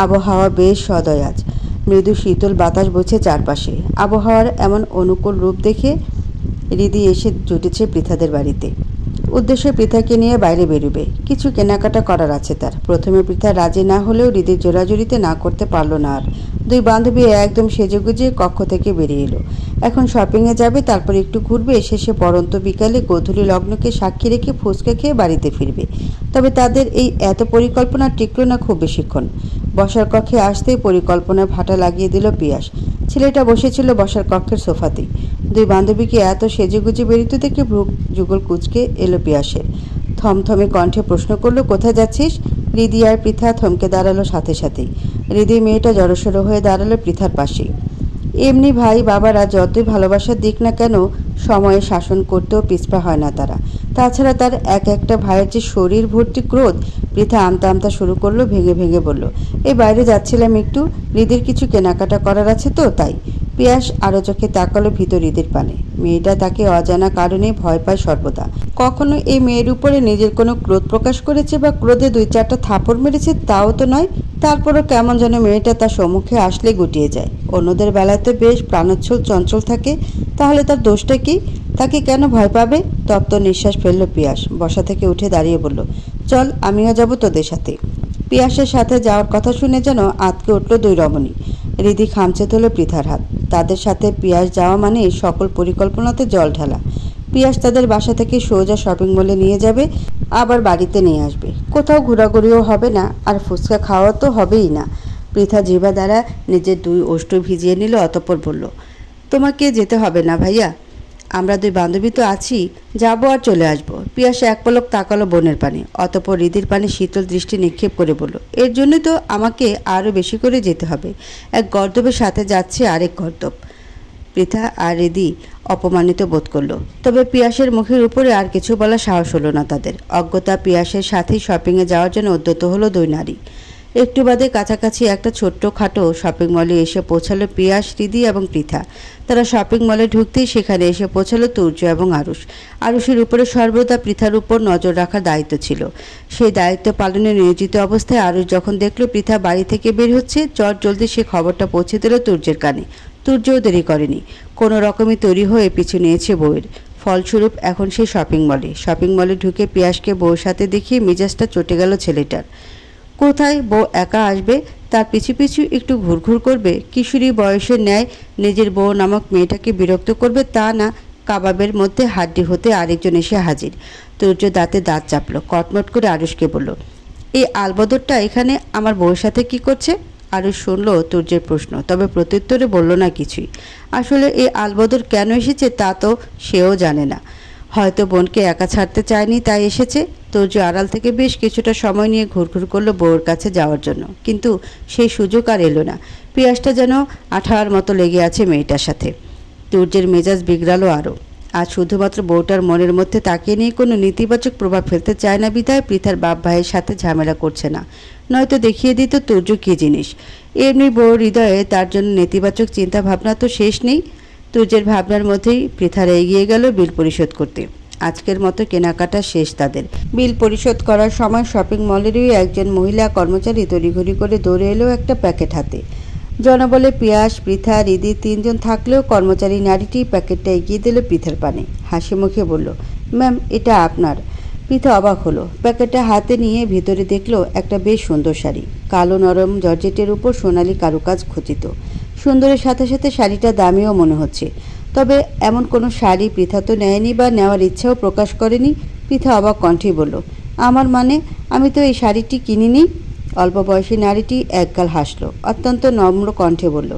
আবহাওয়া বেশ সদয় আজ। মৃদু শীতল বাতাস বইছে চারপাশে। আবহাওয়ার এমন অনুকূল রূপ দেখে রিদি এসে জুটেছে পৃথাদের বাড়িতে। উদ্দেশ্যে পৃথাকে নিয়ে বাইরে বেরোবে, কিছু কেনাকাটা করার আছে তার। প্রথমে পৃথা রাজি না হলেও হৃদির জোরাজুরিতে না করতে পারল না আর। দুই বান্ধবী একদম সেজেগুজে কক্ষ থেকে বেরিয়ে এলো। এখন শপিংয়ে যাবে, তারপর একটু ঘুরবে, শেষে পরন্ত বিকালে গোধূলি লগ্নকে সাক্ষী রেখে ফুচকা খেয়ে বাড়িতে ফিরবে। তবে তাদের এই এত পরিকল্পনা টিকল না খুব বেশিক্ষণ। বসার কক্ষে আসতেই পরিকল্পনার ভাটা লাগিয়ে দিল পিয়াস। ছেলেটা বসেছিল বসার কক্ষের সোফাতেই। দুই বান্ধবীকে এত সেজেগুজে বেরিতে দেখে ভ্রু যুগল কুচকে এলো পিয়াসের। থমথমে কণ্ঠে প্রশ্ন করলো, কোথায় যাচ্ছিস? রিদি আর পৃথা থমকে দাঁড়ালো সাথে সাথেই। রিদি মেয়েটা জড়সড় হয়ে দাঁড়ালো পৃথার পাশেই। এমনি ভাই বাবারা যতই ভালোবাসার দিক না কেন, সময়ে শাসন করতেও পিছপা হয় না তারা। তাছাড়া তার একটা ভাইয়ের যে শরীর ভর্তি ক্রোধ। পৃথা আমতা আমতা শুরু করলো, ভেঙে ভেঙে বলল, এই বাইরে যাচ্ছিলাম একটু, রিদির কিছু কেনাকাটা করার আছে তো তাই। পিয়াস আরো চোখে তাকালো ভিতর রিদির পানে। মেয়েটা তাকে অজানা কারণে ভয় পায় সর্বদা। কখনো এই মেয়ের উপরে নিজের কোনো ক্রোধ প্রকাশ করেছে বা ক্রোধে দুই চারটা থাপড় মেরেছে তাও তো নয়। তারপরও কেমন যেন মেয়েটা তার সম্মুখে আসলে গুটিয়ে যায়। অন্যদের বেলায় তো বেশ প্রাণোচ্ছল চঞ্চল থাকে, তাহলে তার দোষটা কি? তাকে কেন ভয় পাবে? তপ্ত নিঃশ্বাস ফেললো পিয়াস। বসা থেকে উঠে দাঁড়িয়ে বলল, চল আমিও যাব তোদের সাথে। পিয়াসের সাথে যাওয়ার কথা শুনে যেন আতকে উঠল দুই রমণী। রিদি খামচে তুলো পৃথার হাত। তাদের সাথে পিয়াস যাওয়া মানে সকল পরিকল্পনাতে জল ঢালা। পিয়াস তাদের বাসা থেকে সোজা শপিং মলে নিয়ে যাবে, আবার বাড়িতে নিয়ে আসবে। কোথাও ঘোরাঘুরিও হবে না, আর ফুচকা খাওয়া তো হবেই না। পৃথা জিভা দ্বারা নিজের 2 ওষ্ঠ ভিজিয়ে নিল, অতঃপর বলল, তোমাকে যেতে হবে না ভাইয়া, আমরা 2 বান্ধবী তো আছি, যাবো আর চলে আসবো। পিয়াস এক পলক তাকালো বোনের পানে, অতঃপর হৃদির পানে শীতল দৃষ্টি নিক্ষেপ করে বলল, এর জন্য তো আমাকে আরও বেশি করে যেতে হবে। এক গর্দবের সাথে যাচ্ছে আরেক গর্দব। পৃথা আর হৃদি অপমানিত বোধ করল, তবে পিয়াসের মুখের উপরে আর কিছু বলার সাহস হলো না তাদের। অজ্ঞতা পিয়াসের সাথেই শপিংয়ে যাওয়ার জন্য উদ্যত হলো 2 নারী। একটু বাদে কাছাকাছি একটা ছোট্ট খাটো শপিং মলে এসে পৌঁছালো পিয়াস, হৃদি এবং পৃথা। তারা শপিং মলে ঢুকতেই সেখানে এসে পৌঁছালো তুর্য এবং আরুষ। আরুষের উপরে সর্বদা পৃথার উপর নজর রাখার দায়িত্ব ছিল। সেই দায়িত্ব পালনে নিয়োজিত অবস্থায় আরুষ যখন দেখল পৃথা বাড়ি থেকে বের হচ্ছে, চট জলদি সে খবরটা পৌঁছে দিল তুর্যের কানে। তুর্যও দেরি করেনি, কোনো রকমই তৈরি হয়ে পিছু নিয়েছে বউয়ের। ফলস্বরূপ এখন সে শপিং মলে ঢুকে পিয়াসকে বউর সাথে দেখিয়ে মেজাজটা চটে গেল ছেলেটার। কোথায় বউ একা আসবে, তার পিছু পিছু একটু ঘুরঘুর করবে, কিশোরী বয়সের ন্যায় নিজের বউ নামক মেয়েটাকে বিরক্ত করবে, তা না কাবাবের মধ্যে হাড্ডি হতে আরেকজন এসে হাজির। তুর্য দাঁতে দাঁত চাপল, কটমট করে আরুষকে বলল, এই আলবদরটা এখানে আমার বউয়ের সাথে কি করছে? আরুষ শুনল তুর্যের প্রশ্ন, তবে প্রত্যুত্তরে বলল না কিছুই। আসলে এই আলবদর কেন এসেছে তা তো সেও জানে না। হয়তো বোনকে একা ছাড়তে চায়নি, তাই এসেছে। তুর্য আড়াল থেকে বেশ কিছুটা সময় নিয়ে ঘুরঘুর করলো বউয়ের কাছে যাওয়ার জন্য, কিন্তু সেই সুযোগ আর এলো না। পিয়াসটা যেন আঠার মতো লেগে আছে মেয়েটার সাথে। তুর্যের মেজাজ বিগড়ালো আরও। আজ শুধুমাত্র বউটার মনের মধ্যে তাকিয়ে নিয়ে কোনো নেতিবাচক প্রভাব ফেলতে চায় না বিধায় পৃথার বাপ ভাইয়ের সাথে ঝামেলা করছে না, নয়তো দেখিয়ে দিত তুর্য কী জিনিস। এমনি বউর হৃদয়ে তার জন্য নেতিবাচক চিন্তা ভাবনা তো শেষ নেই। তুর্যের ভাবনার মধ্যেই পৃথারা এগিয়ে গেল বিল পরিশোধ করতে। আজকের মতো কেনাকাটা শেষ তাদের। বিল পরিশোধ করার সময় শপিং মলেরই একজন মহিলা কর্মচারী তড়িঘড়ি করে দৌড়ে এলো একটা প্যাকেট হাতে। জনবলে পিয়াস, পৃথা, হৃদি 3 জন থাকলেও কর্মচারী নারীটি প্যাকেটটা এগিয়ে দিল পৃথার পানে। হাসি মুখে বলল, ম্যাম, এটা আপনার। পৃথা অবাক হলো, প্যাকেটটা হাতে নিয়ে ভিতরে দেখলো একটা বেশ সুন্দর শাড়ি। কালো নরম জর্জেটের উপর সোনালি কারুকাজ খচিত। সুন্দরের সাথে সাথে শাড়িটা দামিও মনে হচ্ছে। তবে এমন কোনো শাড়ি পৃথা তো নেয়নি বা নেওয়ার ইচ্ছাও প্রকাশ করেনি। পৃথা অবাক কণ্ঠে বলল, আমার মানে আমি তো এই শাড়িটি কিনিনি। অল্প বয়সী নারীটি একগাল হাসল, অত্যন্ত নম্র কণ্ঠে বলল,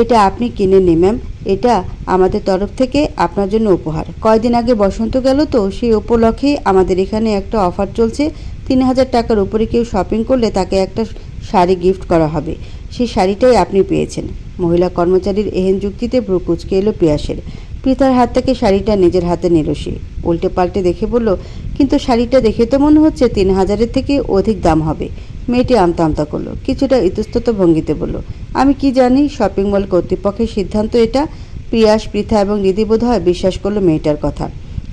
এটা আপনি কিনেননি ম্যাম, এটা আমাদের তরফ থেকে আপনার জন্য উপহার। কয়দিন আগে বসন্ত গেল তো, সেই উপলক্ষে আমাদের এখানে একটা অফার চলছে। 3000 টাকার উপরে কেউ শপিং করলে তাকে একটা শাড়ি গিফট করা হবে। সেই শাড়িটাই আপনি পেয়েছেন। মহিলা কর্মচারীর এহেন যুক্তিতে ভ্রু কুঁচকে এলো পিয়াসের। পৃথার হাত থেকে শাড়িটা নিজের হাতে নিল সে। উল্টে পাল্টে দেখে বলল, কিন্তু শাড়িটা দেখে তো মনে হচ্ছে 3000-এর থেকে অধিক দাম হবে। মেয়েটি আমতা আমতা করলো, কিছুটা ইতস্তত ভঙ্গিতে বলল, আমি কি জানি, শপিং মল কর্তৃপক্ষের সিদ্ধান্ত এটা। পিয়াস, পৃথা এবং হৃদি বোধ হয় বিশ্বাস করলো মেয়েটার কথা।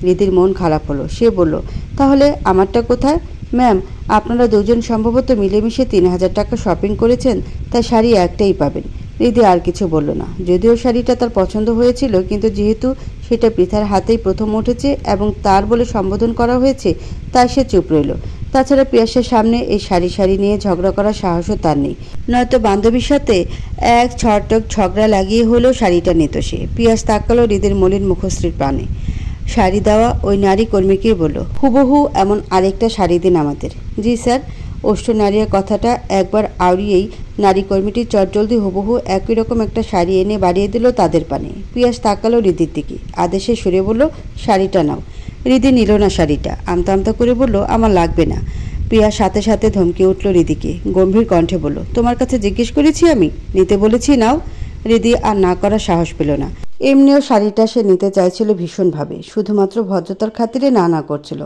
হৃদির মন খারাপ হলো, সে বলল, তাহলে আমারটা কোথায়? ম্যাম, আপনারা 2 জন সম্ভবত মিলেমিশে 3000 টাকা শপিং করেছেন, তাই শাড়ি একটাই পাবেন। হৃদি আর কিছু বলল না। যদিও শাড়িটা তার পছন্দ হয়েছিল, কিন্তু যেহেতু সেটা পৃথার হাতেই প্রথম উঠেছে এবং তার বলে সম্বোধন করা হয়েছে, তাই সে চুপ রইল। তাছাড়া পিয়াসের সামনে এই শাড়ি নিয়ে ঝগড়া করার সাহসও তার নেই, নয়তো বান্ধবীর সাথে এক ছটক ঝগড়া লাগিয়ে হলেও শাড়িটা নিত সে। পিয়াস তাকালো হৃদির মলিন মুখশ্রীর প্রাণে। শাড়ি দেওয়া ওই নারী কর্মীকে বলল, হুবহু এমন আরেকটা শাড়ি দিন আমাদের। জি স্যার। ওষ্ঠ নারীর কথাটা একবার আওড়িয়েই নারী কর্মীটি চটজলদি হুবহু একই রকম একটা শাড়ি এনে বাড়িয়ে দিল তাদের পানে। পিয়াস তাকালো হৃদির দিকে, আদেশে সুরে বলল, শাড়িটা নাও। হৃদি নিল না শাড়িটা, আমতা আমতা করে বলল, আমার লাগবে না। পিয়াস সাথে সাথে ধমকে উঠল হৃদিকে, গম্ভীর কণ্ঠে বলল, তোমার কাছে জিজ্ঞেস করেছি আমি, নিতে বলেছি নাও। হৃদি আর না করার সাহস পেল না। এমনিও শাড়িটা সে নিতে চাইছিল ভীষণভাবে, শুধুমাত্র ভদ্রতার খাতিরে না করছিল।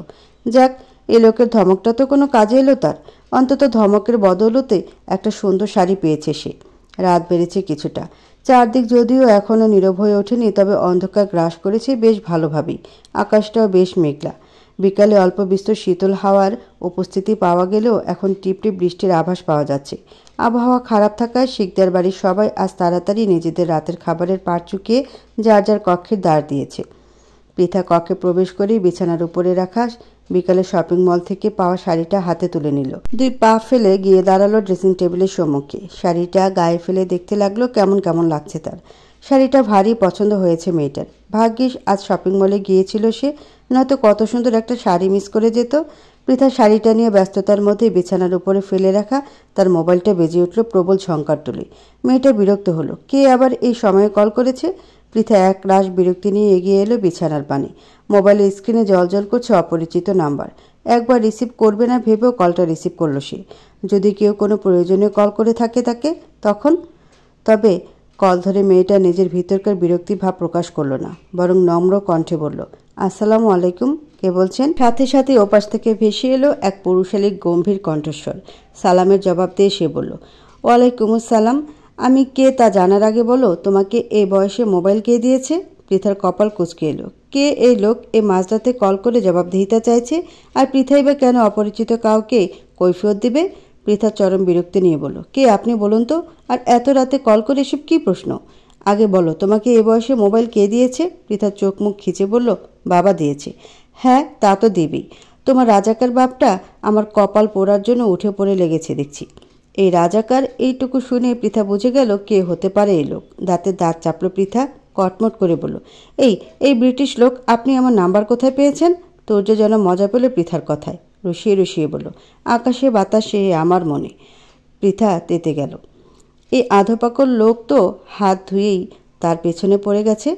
যাক, এ লোকের ধমকটা তো কোনো কাজে এলো তার। অন্তত ধমকের বদৌলতে একটা সুন্দর শাড়ি পেয়েছে সে। রাত বেড়েছে কিছুটা। চারদিক যদিও এখনও নীরব হয়ে ওঠেনি, তবে অন্ধকার গ্রাস করেছে বেশ ভালোভাবেই। আকাশটাও বেশ মেঘলা। বিকালে অল্প বিস্তর শীতল হাওয়ার উপস্থিতি পাওয়া গেলেও এখন টিপটিপ বৃষ্টির আভাস পাওয়া যাচ্ছে। আবহাওয়া খারাপ থাকায় শিকদার বাড়ির সবাই আজ তাড়াতাড়ি নিজেদের রাতের খাবারের পাট চুকিয়ে যার যার কক্ষের দ্বার দিয়েছে। পৃথা কক্ষে প্রবেশ করেই বিছানার উপরে রাখা বিকালে শপিং মল থেকে পাওয়া শাড়িটা হাতে তুলে নিল। 2 পা ফেলে গিয়ে দাঁড়ালো ড্রেসিং টেবিলের সম্মুখে। শাড়িটা গায়ে ফেলে দেখতে লাগলো কেমন কেমন লাগছে তার। শাড়িটা ভারী পছন্দ হয়েছে মেয়েটার। ভাগ্যিস আজ শপিং মলে গিয়েছিল সে, নয়তো কত সুন্দর একটা শাড়ি মিস করে যেত। পৃথা শাড়িটা নিয়ে ব্যস্ততার মধ্যে বিছানার উপরে ফেলে রাখা তার মোবাইলটা বেজে উঠল প্রবল ঝংকার তুলে। মেয়েটা বিরক্ত হলো, কে আবার এই সময়ে কল করেছে। পৃথা এক রাশ বিরক্তি নিয়ে এগিয়ে এলো বিছানার পানে। মোবাইলের স্ক্রিনে জলজল করছে অপরিচিত নাম্বার। একবার রিসিভ করবে না ভেবেও কলটা রিসিভ করলো সে। যদি কেউ কোনো প্রয়োজনে কল করে থাকে তাকে তখন, তবে কল ধরে মেয়েটা নিজের ভিতরকার বিরক্তি ভাব প্রকাশ করলো না, বরং নম্র কণ্ঠে বলল, আসসালামু আলাইকুম, কে বলছেন? সাথে সাথে ওপাশ থেকে ভেসে এলো এক পুরুষালী গম্ভীর কণ্ঠস্বর। সালামের জবাব দিয়ে সে বলল, ওয়ালাইকুম আসসালাম। আমি কে তা জানার আগে বলো, তোমাকে এই বয়সে মোবাইল কে দিয়েছে? পৃথার কপাল কুঁচকে এলো। কে এই লোক এ মাঝরাতে কল করে জবাবদিহিতা চাইছে? আর পৃথাই বা কেন অপরিচিত কাউকে কৈফিয়ত দিবে? পৃথা চরম বিরক্তি নিয়ে বলল, কে আপনি বলুন তো? আর এত রাতে কল করে এসব কী প্রশ্ন? আগে বলো, তোমাকে এ বয়সে মোবাইল কে দিয়েছে? পৃথা চোখ মুখ খিচে বলল, বাবা দিয়েছে। হ্যাঁ, তা তো দেবেই। তোমার রাজাকার বাপটা আমার কপাল পোড়ার জন্য উঠে পড়ে লেগেছে দেখছি। এই রাজাকার, এইটুকু শুনে পৃথা বুঝে গেল কে হতে পারে এই লোক। দাঁতে দাঁত চাপল পৃথা, কটমট করে বলল, এই ব্রিটিশ লোক, আপনি আমার নাম্বার কোথায় পেয়েছেন? তোর্য যেন মজা পেল পৃথার কথায়, রসিয়ে রসিয়ে বলল, আকাশে বাতাসে আমার মনে। পৃথা তেতে গেল। এই আধপাকল লোক তো হাত ধুয়েই তার পেছনে পড়ে গেছে।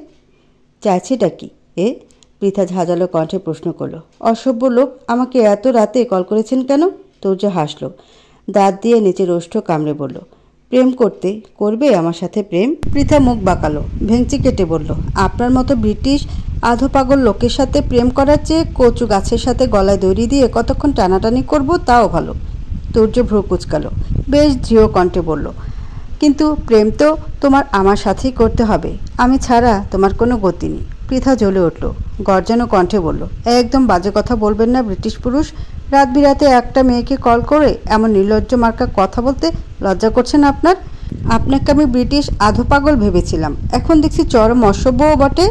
চাইছেটা কি এ? পৃথা ঝাঁঝালো কণ্ঠে প্রশ্ন করল। অসভ্য লোক, আমাকে এত রাতে কল করেছেন কেন? তোর্য হাসল, দাঁত দিয়ে নিচের ওষ্ঠ কামড়ে বলল, প্রেম করবে আমার সাথে প্রেম? পৃথা মুখ বাঁকালো, ভেঙচি কেটে বলল, আপনার মতো ব্রিটিশ আধপাগল লোকের সাথে প্রেম করার চেয়ে কচু গাছের সাথে গলায় দড়ি দিয়ে কতক্ষণ টানাটানি করব তাও ভালো। তোর্য ভ্রু কুচকালো, বেশ দৃঢ় কণ্ঠে বলল, কিন্তু প্রেম তো তোমার আমার সাথেই করতে হবে, আমি ছাড়া তোমার কোনো গতি নেই। পৃথা জ্বলে উঠল, গর্জানো কণ্ঠে বলল, একদম বাজে কথা বলবেন না ব্রিটিশ পুরুষ। রাত বিরাতে একটা মেয়েকে কল করে এমন নির্লজ্জ মার্কা কথা বলতে লজ্জা করছে না আপনার? আপনাকে আমি ব্রিটিশ আধপাগল ভেবেছিলাম, এখন দেখছি চরম অসভ্যও বটে।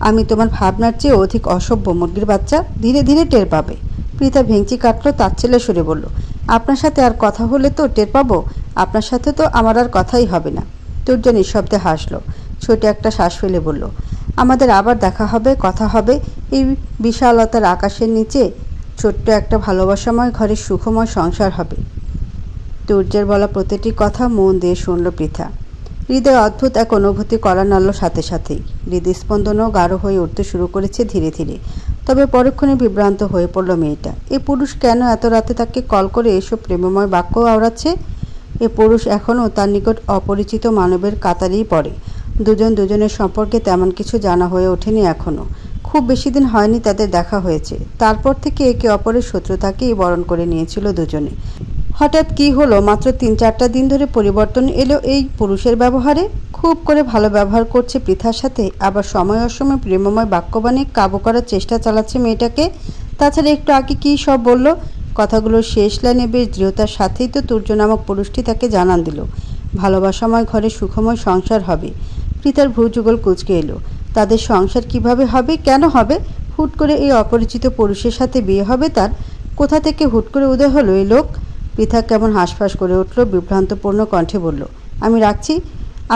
আমি তোমার ভাবনার চেয়ে অধিক অসভ্য মুরগির বাচ্চা, ধীরে ধীরে টের পাবে। পৃথা ভেঙচি কাটল, তাচ্ছিল্য সুরে বলল, আপনার সাথে আর কথা হলে তো টের পাবো? আপনার সাথে তো আমার আর কথাই হবে না। তুর্য নিঃশব্দে হাসল, ছোট একটা শ্বাস ফেলে বলল, আমাদের আবার দেখা হবে, কথা হবে এই বিশালতার আকাশের নিচে। ছোট্ট একটা ভালোবাসাময় ঘরে সুখময় সংসার হবে। তুর্যের বলা প্রতিটি কথা মন দিয়ে শুনল পৃথা। হৃদয়ে অদ্ভুত এক অনুভূতি করা নাড়ল সাথে সাথেই। হৃদস্পন্দনও গাঢ় হয়ে উঠতে শুরু করেছে ধীরে ধীরে। তবে পরক্ষণে বিভ্রান্ত হয়ে পড়ল মেয়েটা। এ পুরুষ কেন এত রাতে তাকে কল করে এসব প্রেমময় বাক্য আওড়াচ্ছে? এ পুরুষ এখনও তার নিকট অপরিচিত মানবের কাতারেই পড়ে। দুজন দুজনের সম্পর্কে তেমন কিছু জানা হয়ে ওঠেনি এখনও। খুব বেশি দিন হয়নি তাদের দেখা হয়েছে। তারপর থেকে একে অপরের শত্রুতাকেই বরণ করে নিয়েছিল দুজনে। হঠাৎ কি হলো, মাত্র ৩-৪টা দিন ধরে পরিবর্তন এলো এই পুরুষের ব্যবহারে। খুব করে ভালো ব্যবহার করছে পৃথার সাথে, আবার সময় অসময় প্রেমময় বাক্যবাণে কাবু করার চেষ্টা চালাচ্ছে মেয়েটাকে। তাছাড়া একটু আগে কী সব বলল, কথাগুলোর শেষ লাইনে বেশ দৃঢ়তার সাথেই তো তুর্য নামক পুরুষটি তাকে জানান দিল, ভালোবাসাময় ঘরে সুখময় সংসার হবে। পৃথার ভ্রুযুগল কুঁচকে এলো। তাদের সংসার কিভাবে হবে, কেন হবে? হুট করে এই অপরিচিত পুরুষের সাথে বিয়ে হবে তার? কোথা থেকে হুট করে উদয় হলো এই লোক? পৃথা কেমন হাঁসফাঁস করে উঠল, বিভ্রান্তপূর্ণ কণ্ঠে বলল, আমি রাখছি,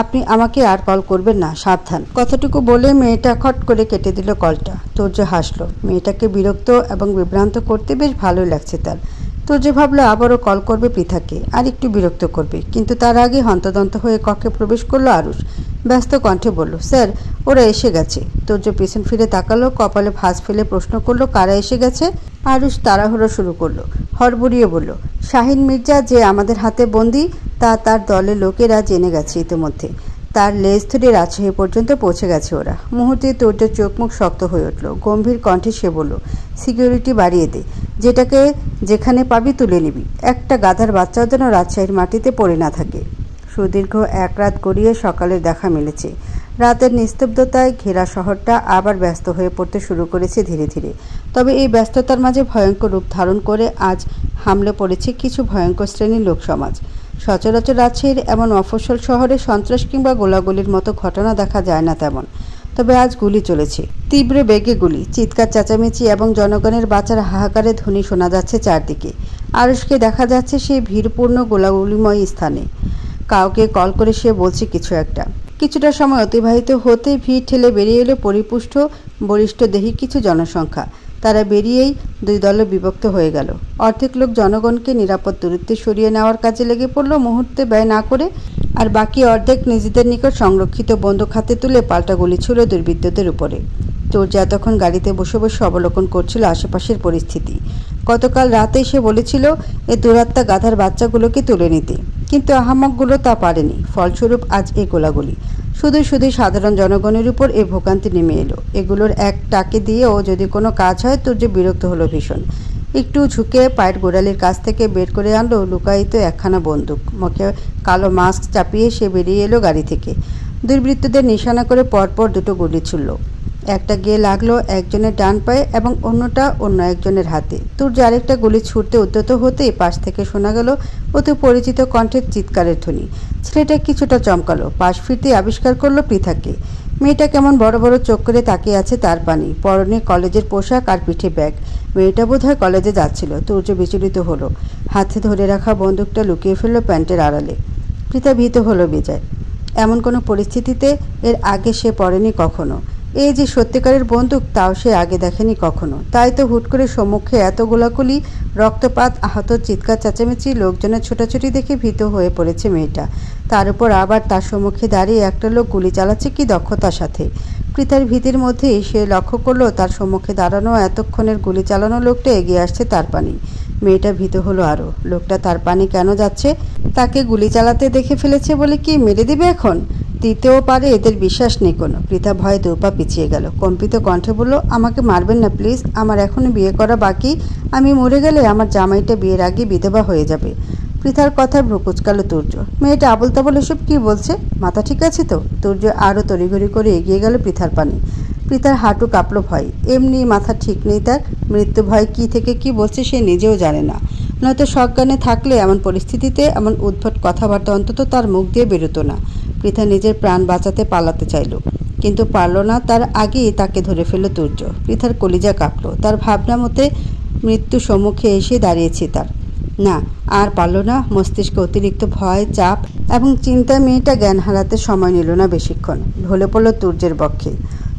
আপনি আমাকে আর কল করবেন না, সাবধান। কথাটুকু বলে মেয়েটা খট করে কেটে দিল কলটা। তুর্য হাসল। মেয়েটাকে বিরক্ত এবং বিভ্রান্ত করতে বেশ ভালোই লাগছে তার। তুর্য ভাবলো আবারও কল করবে পৃথাকে, আর একটু বিরক্ত করবে, কিন্তু তার আগে হন্তদন্ত হয়ে কক্ষে প্রবেশ করলো আরুষ। ব্যস্ত কণ্ঠে বলল, স্যার ওরা এসে গেছে। তুর্য পেছন ফিরে তাকালো, কপালে ভাঁজ ফেলে প্রশ্ন করলো, কারা এসে গেছে? আরুষ তাড়াহুড়ো শুরু করলো, হড়বড়িয়ে বলল, শাহিন মির্জা যে আমাদের হাতে বন্দি, তা তার দলের লোকেরা জেনে গেছে ইতিমধ্যে। তার লেজ ধরে রাজশাহী পর্যন্ত পৌঁছে গেছে ওরা। মুহূর্তে তুর্যের চোখ মুখ শক্ত হয়ে উঠল। গম্ভীর কণ্ঠে সে বলল, সিকিউরিটি বাড়িয়ে দে, যেটাকে যেখানে পাবি তুলে নিবি। একটা গাধার বাচ্চাও যেন রাজশাহীর মাটিতে পড়ে না থাকে। সুদীর্ঘ এক রাত গড়িয়ে সকালের দেখা মিলেছে। রাতের নিস্তব্ধতায় ঘেরা শহরটা আবার ব্যস্ত হয়ে পড়তে শুরু করেছে ধীরে ধীরে। তবে এই ব্যস্ততার মাঝে ভয়ঙ্কর রূপ ধারণ করে আজ হামলে পড়েছে কিছু ভয়ঙ্কর শ্রেণীর লোকসমাজ। সচরাচর রাজশাহীর এমন মফস্বল শহরে সন্ত্রাস কিংবা গোলাগুলির মতো ঘটনা দেখা যায় না তেমন। তবে আজ গুলি চলেছে, তীব্র বেগে গুলি, চিৎকার চেঁচামেচি এবং জনগণের বাঁচার হাহাকারে ধ্বনি শোনা যাচ্ছে চারদিকে। আরুষকে দেখা যাচ্ছে সেই ভিড়পূর্ণ গোলাগুলিময় স্থানে। কাউকে কল করে সে বলছে কিছু একটা। কিছুটা সময় অতিবাহিত হতে ভিড় ঠেলে বেরিয়ে এলো পরিপুষ্ট বলিষ্ঠ দেহী কিছু জনসংখ্যা। তারা বেরিয়েই দুই দলে বিভক্ত হয়ে গেল। অর্ধেক লোক জনগণকে নিরাপদ দূরত্বে সরিয়ে নেওয়ার কাজে লেগে পড়ল মুহূর্তে ব্যয় না করে, আর বাকি অর্ধেক নিজেদের নিকট সংরক্ষিত বন্দুক হাতে তুলে পাল্টা গুলি ছুড়ল দুর্বৃত্তদের উপরে। সূর্য এতক্ষণ গাড়িতে বসে বসে অবলোকন করছিল আশেপাশের পরিস্থিতি। গতকাল রাতে সে বলেছিল এ দুরাত্মা গাধার বাচ্চাগুলোকে তুলে নিতে, কিন্তু আহাম্মকগুলো তা পারেনি। ফলস্বরূপ আজ এই গোলাগুলি। শুধু শুধু সাধারণ জনগণের উপর এ ভোগান্তি নেমে এলো। এগুলোর এক টাকে দিয়েও যদি কোনো কাজ হয় সূর্য বিরক্ত হলো ভীষণ। একটু ঝুঁকে পায়ের গোড়ালির কাছ থেকে বের করে আনলো লুকায়িত একখানা বন্দুক। মুখে কালো মাস্ক চাপিয়ে সে বেরিয়ে এলো গাড়ি থেকে। দুর্বৃত্তদের নিশানা করে পরপর দুটো গুলি ছুড়ল। একটা গিয়ে লাগলো একজনের ডান পায়ে এবং অন্যটা অন্য একজনের হাতে। সূর্য আরেকটা গুলি ছুটতে উদ্যত হতেই পাশ থেকে শোনা গেল অতি পরিচিত কণ্ঠের চিৎকারের ধ্বনি। ছেলেটা কিছুটা চমকালো, পাশ ফিরতে আবিষ্কার করলো পৃথাকে। মেয়েটা কেমন বড় বড় চোখ করে তাকিয়ে আছে তার পানি, পরনে কলেজের পোশাক আর পিঠে ব্যাগ। মেয়েটা বোধহয় কলেজে যাচ্ছিল। সূর্য বিচলিত হলো, হাতে ধরে রাখা বন্দুকটা লুকিয়ে ফেললো প্যান্টের আড়ালে। পৃথা ভীত হলো বেজায়। এমন কোনো পরিস্থিতিতে এর আগে সে পড়েনি কখনো। এই যে সত্যিকারের বন্দুক, তাও সে আগে দেখেনি কখনো। তাই তো হুট করে সম্মুখে এত গোলাগুলি, রক্তপাত, আহত, চিৎকার চেঁচামেচি, লোকজনের ছোটাছুটি দেখে ভীত হয়ে পড়েছে মেয়েটা। তার উপর আবার তার সম্মুখে দাঁড়িয়ে একটা লোক গুলি চালাচ্ছে কি দক্ষতার সাথে। পৃথার ভীতির মধ্যেই সে লক্ষ্য করলো তার সম্মুখে দাঁড়ানো এতক্ষণের গুলি চালানো লোকটা এগিয়ে আসছে তার পানি। মেয়েটা ভীত হলো আরও। লোকটা তার পানি কেন যাচ্ছে? তাকে গুলি চালাতে দেখে ফেলেছে বলে কি মেরে দিবে এখন? দিতেও পারে, এদের বিশ্বাস নেই কোনো। পৃথা ভয়ে দুপা পিছিয়ে গেল। কম্পিত কণ্ঠে বলল, আমাকে মারবেন না প্লিজ, আমার এখনো বিয়ে করা বাকি। আমি মরে গেলে আমার জামাইটা বিয়ের আগে বিধবা হয়ে যাবে। পৃথার কথা ভ্রুকুচকালো সূর্য। মেয়েটা আবল তাবল এসব কী বলছে? মাথা ঠিক আছে তো? সূর্য আরও তড়িঘড়ি করে এগিয়ে গেল পৃথার পানে। পৃথার হাঁটু কাঁপলো ভয়। এমনি মাথা ঠিক নেই তার। মৃত্যু ভয় কী থেকে কি বলছে সে নিজেও জানে না। নয়তো সজ্ঞানে থাকলে এমন পরিস্থিতিতে এমন উদ্ভট কথাবার্তা অন্তত তার মুখ দিয়ে বেরোতো না। পৃথা নিজের প্রাণ বাঁচাতে পালাতে চাইল, কিন্তু পারল না। তার আগেই তাকে ধরে ফেলল সূর্য। পৃথার কলিজা কাঁপল। তার ভাবনা মতে মৃত্যু সম্মুখে এসে দাঁড়িয়েছে তার। না, আর পারল না। মস্তিষ্কে অতিরিক্ত ভয়, চাপ এবং চিন্তায় মেয়েটা জ্ঞান হারাতে সময় নিল না বেশিক্ষণ। ঢলে পড়ল সূর্যের বক্ষে।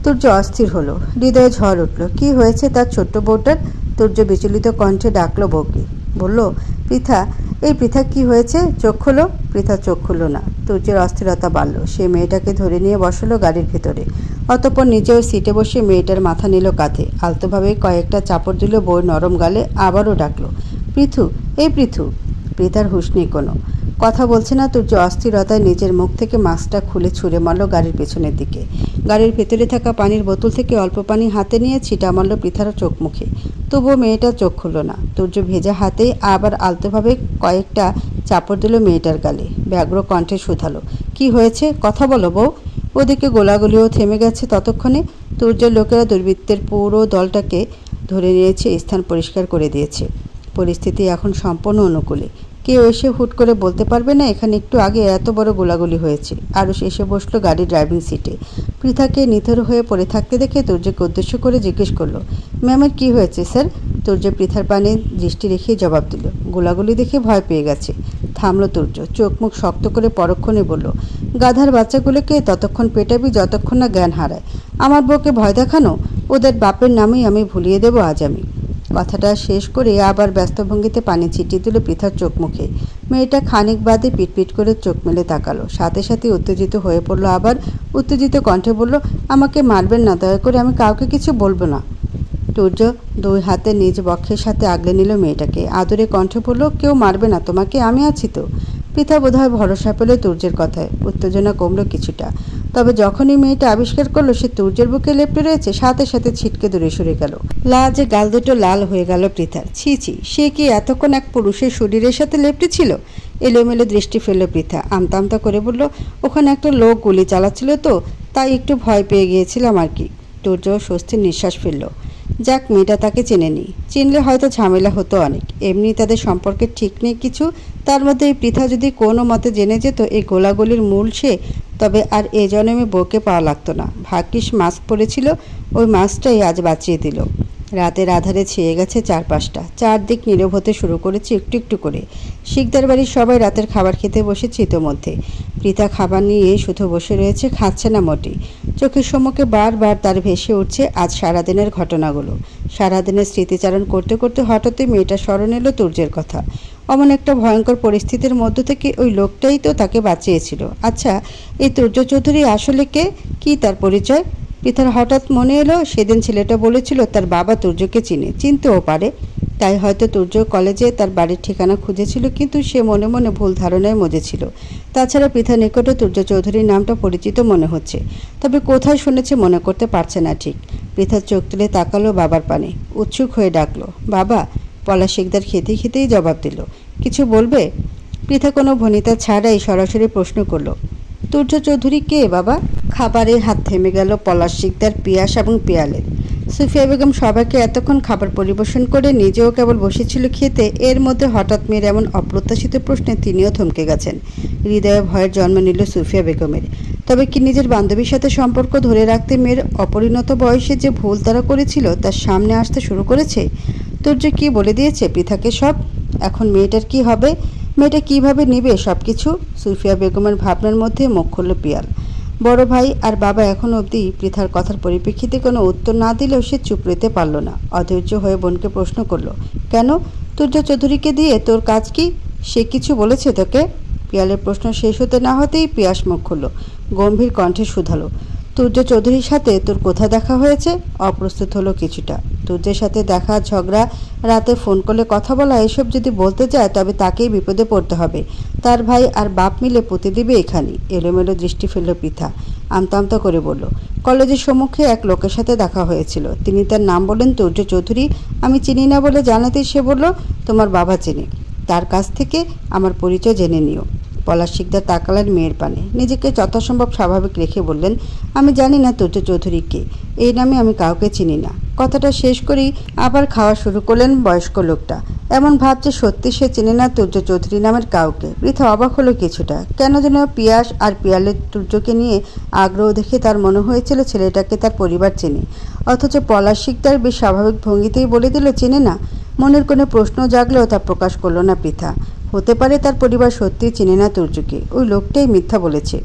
সূর্য অস্থির হলো, হৃদয়ে ঝড় উঠল। কি হয়েছে তার ছোট্ট বউটার? সূর্য বিচলিত কণ্ঠে ডাকলো বউকে। বলল, পৃথা, এই পৃথা কি হয়েছে? চোখ খুলো। পৃথা চোখ খুলল না। সূর্যের অস্থিরতা বাড়ল। সে মেয়েটাকে ধরে নিয়ে বসলো গাড়ির ভেতরে। অতঃপর নিজেও সিটে বসে মেয়েটার মাথা নিল কাঁধে। আলতোভাবে কয়েকটা চাপড় দিল বউয়ের নরম গালে। আবারও ডাকলো, পৃথু, এই পৃথু। পৃথার হুঁশ নেই কোনো। কথা বলছে না। সূর্য অস্থিরতায় নিজের মুখ থেকে মাস্কটা খুলে ছুঁড়ে মারল গাড়ির পেছনের দিকে। গাড়ির ভেতরে থাকা পানির বোতল থেকে অল্প পানি হাতে নিয়ে ছিটা মারল পৃথার চোখ মুখে। তবুও মেয়েটা চোখ খুলল না। সূর্য ভেজা হাতে আবার আলতোভাবে কয়েকটা চাপড় দিল মেয়েটার গালে। ব্যগ্র কণ্ঠে শুধালো, কি হয়েছে? কথা বলো বউ। ওদিকে গোলাগুলিও থেমে গেছে ততক্ষণে। সূর্যের লোকেরা দুর্বৃত্তের পুরো দলটাকে ধরে নিয়েছে, স্থান পরিষ্কার করে দিয়েছে। পরিস্থিতি এখন সম্পূর্ণ অনুকূলে। কেউ এসে হুট করে বলতে পারবে না এখানে একটু আগে এত বড় গোলাগুলি হয়েছে। আরুষ এসে বসলো গাড়ির ড্রাইভিং সিটে। পৃথাকে নিথর হয়ে পড়ে থাকতে দেখে সূর্যকে উদ্দেশ্য করে জিজ্ঞেস করলো, ম্যামের কি হয়েছে স্যার? সূর্য পৃথার পানে দৃষ্টি রেখে জবাব দিল, গোলাগুলি দেখে ভয় পেয়ে গেছে। থামলো সূর্য। চোখ মুখ শক্ত করে পরক্ষণে বলল, গাধার বাচ্চাগুলোকে ততক্ষণ পেটাবি যতক্ষণ না জ্ঞান হারায়। আমার বউকে ভয় দেখানো? ওদের বাপের নামেই আমি ভুলিয়ে দেবো আজ আমি। কথাটা শেষ করে আবার ব্যস্ত ভঙ্গিতে পানি ছিটিয়ে দিল পৃথার চোখ মুখে। মেয়েটা খানিক বাদে পিটপিট করে চোখ মেলে তাকালো। সাথে সাথে উত্তেজিত হয়ে পড়লো। আবার উত্তেজিত কণ্ঠে বলল, আমাকে মারবেন না দয়া করে, আমি কাউকে কিছু বলবো না। সূর্য দুই হাতে নিজ বক্ষের সাথে আগলে নিল মেয়েটাকে। আদরে কণ্ঠে বলল, কেউ মারবে না তোমাকে, আমি আছি তো। পৃথা বোধহয় ভরসা পেল সূর্যের কথায়। উত্তেজনা কমলো কিছুটা। তবে যখনই মেয়েটা আবিষ্কার করলো সে সূর্যের বুকে লেপ্টে রয়েছে, সাথে সাথে ছিটকে দূরে সরে গেল। লাজে গাল দুটো লাল হয়ে গেল পৃথার। ছি ছি, সে কি এতক্ষণ এক পুরুষের শরীরের সাথে লেপ্টে ছিল? এলোমেলো দৃষ্টি ফেলল পৃথা। আমতা আমতা করে বলল, ওখানে একটা লোক গুলি চালাচ্ছিল তো, তাই একটু ভয় পেয়ে গিয়েছিলাম আর কি। সূর্য স্বস্তির নিঃশ্বাস ফেলল। যাক, মেয়েটা তাকে চেনেনি। চিনলে হয়তো ঝামেলা হতো অনেক। এমনি তাদের সম্পর্কে ঠিক নেই কিছু। তার মধ্যে এই পৃথা যদি কোনো মতে জেনে যেত এই গোলাগুলির মূল সে, তবে আর এ জন্মে বউকে পাওয়া লাগতো না। ভাগ্যিস মাস্ক পরেছিল, ওই মাস্কটাই আজ বাঁচিয়ে দিল। রাতের আধারে ছেয়ে গেছে চারপাশটা, চারদিক নীরব হতে শুরু করেছে একটু একটু করে। শিকদার বাড়ির সবাই রাতের খাবার খেতে বসেছে ইতোমধ্যে। পৃথা খাবার নিয়ে শুধু বসে রয়েছে, খাচ্ছে না মোটেই। চোখের সম্মুখে বারবার তার ভেসে উঠছে আজ সারাদিনের ঘটনাগুলো। সারাদিনের স্মৃতিচারণ করতে করতে হঠাৎই মেয়েটা স্মরণ এলো তুর্যের কথা। অমন একটা ভয়ঙ্কর পরিস্থিতির মধ্য থেকে ওই লোকটাই তো তাকে বাঁচিয়েছিল। আচ্ছা, এই তুর্য চৌধুরী আসলে কে, কি তার পরিচয়? পৃথার হঠাৎ মনে এলো সেদিন ছেলেটা বলেছিল তার বাবা তুর্যকে চিনতেও পারে। তাই হয়তো তুর্য কলেজে তার বাড়ির ঠিকানা খুঁজেছিল, কিন্তু সে মনে মনে ভুল ধারণায় মজেছিল। তাছাড়া পৃথার নিকটে তুর্য চৌধুরীর নামটা পরিচিত মনে হচ্ছে, তবে কোথায় শুনেছে মনে করতে পারছে না ঠিক। পৃথার চোখ তুলে তাকালো বাবার পানে, উৎসুক হয়ে ডাকলো, বাবা। পলাশ শিকদার খেতে খেতেই জবাব দিল, কিছু বলবে? পৃথা কোনো ভনিতা ছাড়াই সরাসরি প্রশ্ন করলো, তুর্য চৌধুরী কে বাবা? খাবারের হাত থেমে গেল পলাশ শিকদার, পিয়াস এবং পিয়ালের। সুফিয়া বেগম সবাইকে এতক্ষণ খাবার পরিবেশন করে নিজেও কেবল বসেছিল খেতে। এর মধ্যে হঠাৎ মেয়ের এমন অপ্রত্যাশিত প্রশ্নে তিনিও থমকে গেছেন। হৃদয়ে ভয়ের জন্ম নিল সুফিয়া বেগমের। তবে কি নিজের বান্ধবীর সাথে সম্পর্ক ধরে রাখতে মেয়ের অপরিণত বয়সে যে ভুল তারা করেছিল তার সামনে আসতে শুরু করেছে? তুর্য কি বলে দিয়েছে পৃথাকে সব? এখন মেয়েটার কি হবে? মেয়েটা কিভাবে নিবে সব কিছু? সুফিয়া বেগমের ভাবনার মধ্যে মুখ খুলল পিয়াল। বড় ভাই আর বাবা এখনো অবধি পৃথার কথার পরিপ্রেক্ষিতে কোনো উত্তর না দিলেও সে চুপ রইতে পারল না। অধৈর্য হয়ে বোনকে প্রশ্ন করলো, কেন? তুর্য চৌধুরীকে দিয়ে তোর কাজ কি? সে কিছু বলেছে তোকে? পিয়ালের প্রশ্ন শেষ হতে না হতেই পিয়াস মুখ খুলল, গম্ভীর কণ্ঠে শুধালো, তুর্য চৌধুরীর সাথে তোর কোথায় দেখা হয়েছে? অপ্রস্তুত হলো কিছুটা। তুর্যের সাথে দেখা, ঝগড়া, রাতে ফোন করলে কথা বলা, এসব যদি বলতে যায় তবে তাকেই বিপদে পড়তে হবে। তার ভাই আর বাপ মিলে পুঁতে দিবে এখানে। এলোমেলো দৃষ্টি ফেলল পৃথা, আমতা আমতা করে বলল, কলেজের সম্মুখে এক লোকের সাথে দেখা হয়েছিল। তিনি তার নাম বললেন তুর্য চৌধুরী। আমি চিনি না বলে জানাতেই সে বলল তোমার বাবা চেনে, তার কাছ থেকে আমার পরিচয় জেনে নিও। পলাশ শিকদার তাকালেন মেয়ের পানে, নিজেকে যথাসম্ভব স্বাভাবিক রেখে বললেন, আমি জানি না তুর্য চৌধুরী কে, এই নামে আমি কাউকে চিনি না। কথাটা শেষ করেই আবার খাওয়া শুরু করলেন বয়স্ক লোকটা। এমন ভাবছে সত্যি সে চেনে না তুর্য চৌধুরী নামের কাউকে। পৃথা অবাক হলো কিছুটা। কেন যেন পিয়াস আর পিয়ালের তুর্যকে নিয়ে আগ্রহ দেখে তার মনে হয়েছিল ছেলেটাকে তার পরিবার চেনে, অথচ পলাশ শিকদার বেশ স্বাভাবিক ভঙ্গিতেই বলে দিল চেনে না। মনের কোনো প্রশ্ন জাগলেও তা প্রকাশ করল না পৃথা। হতে পারে তার পরিবার সত্যিই চেনে না তুর্যকে, ওই লোকটাই মিথ্যা বলেছে।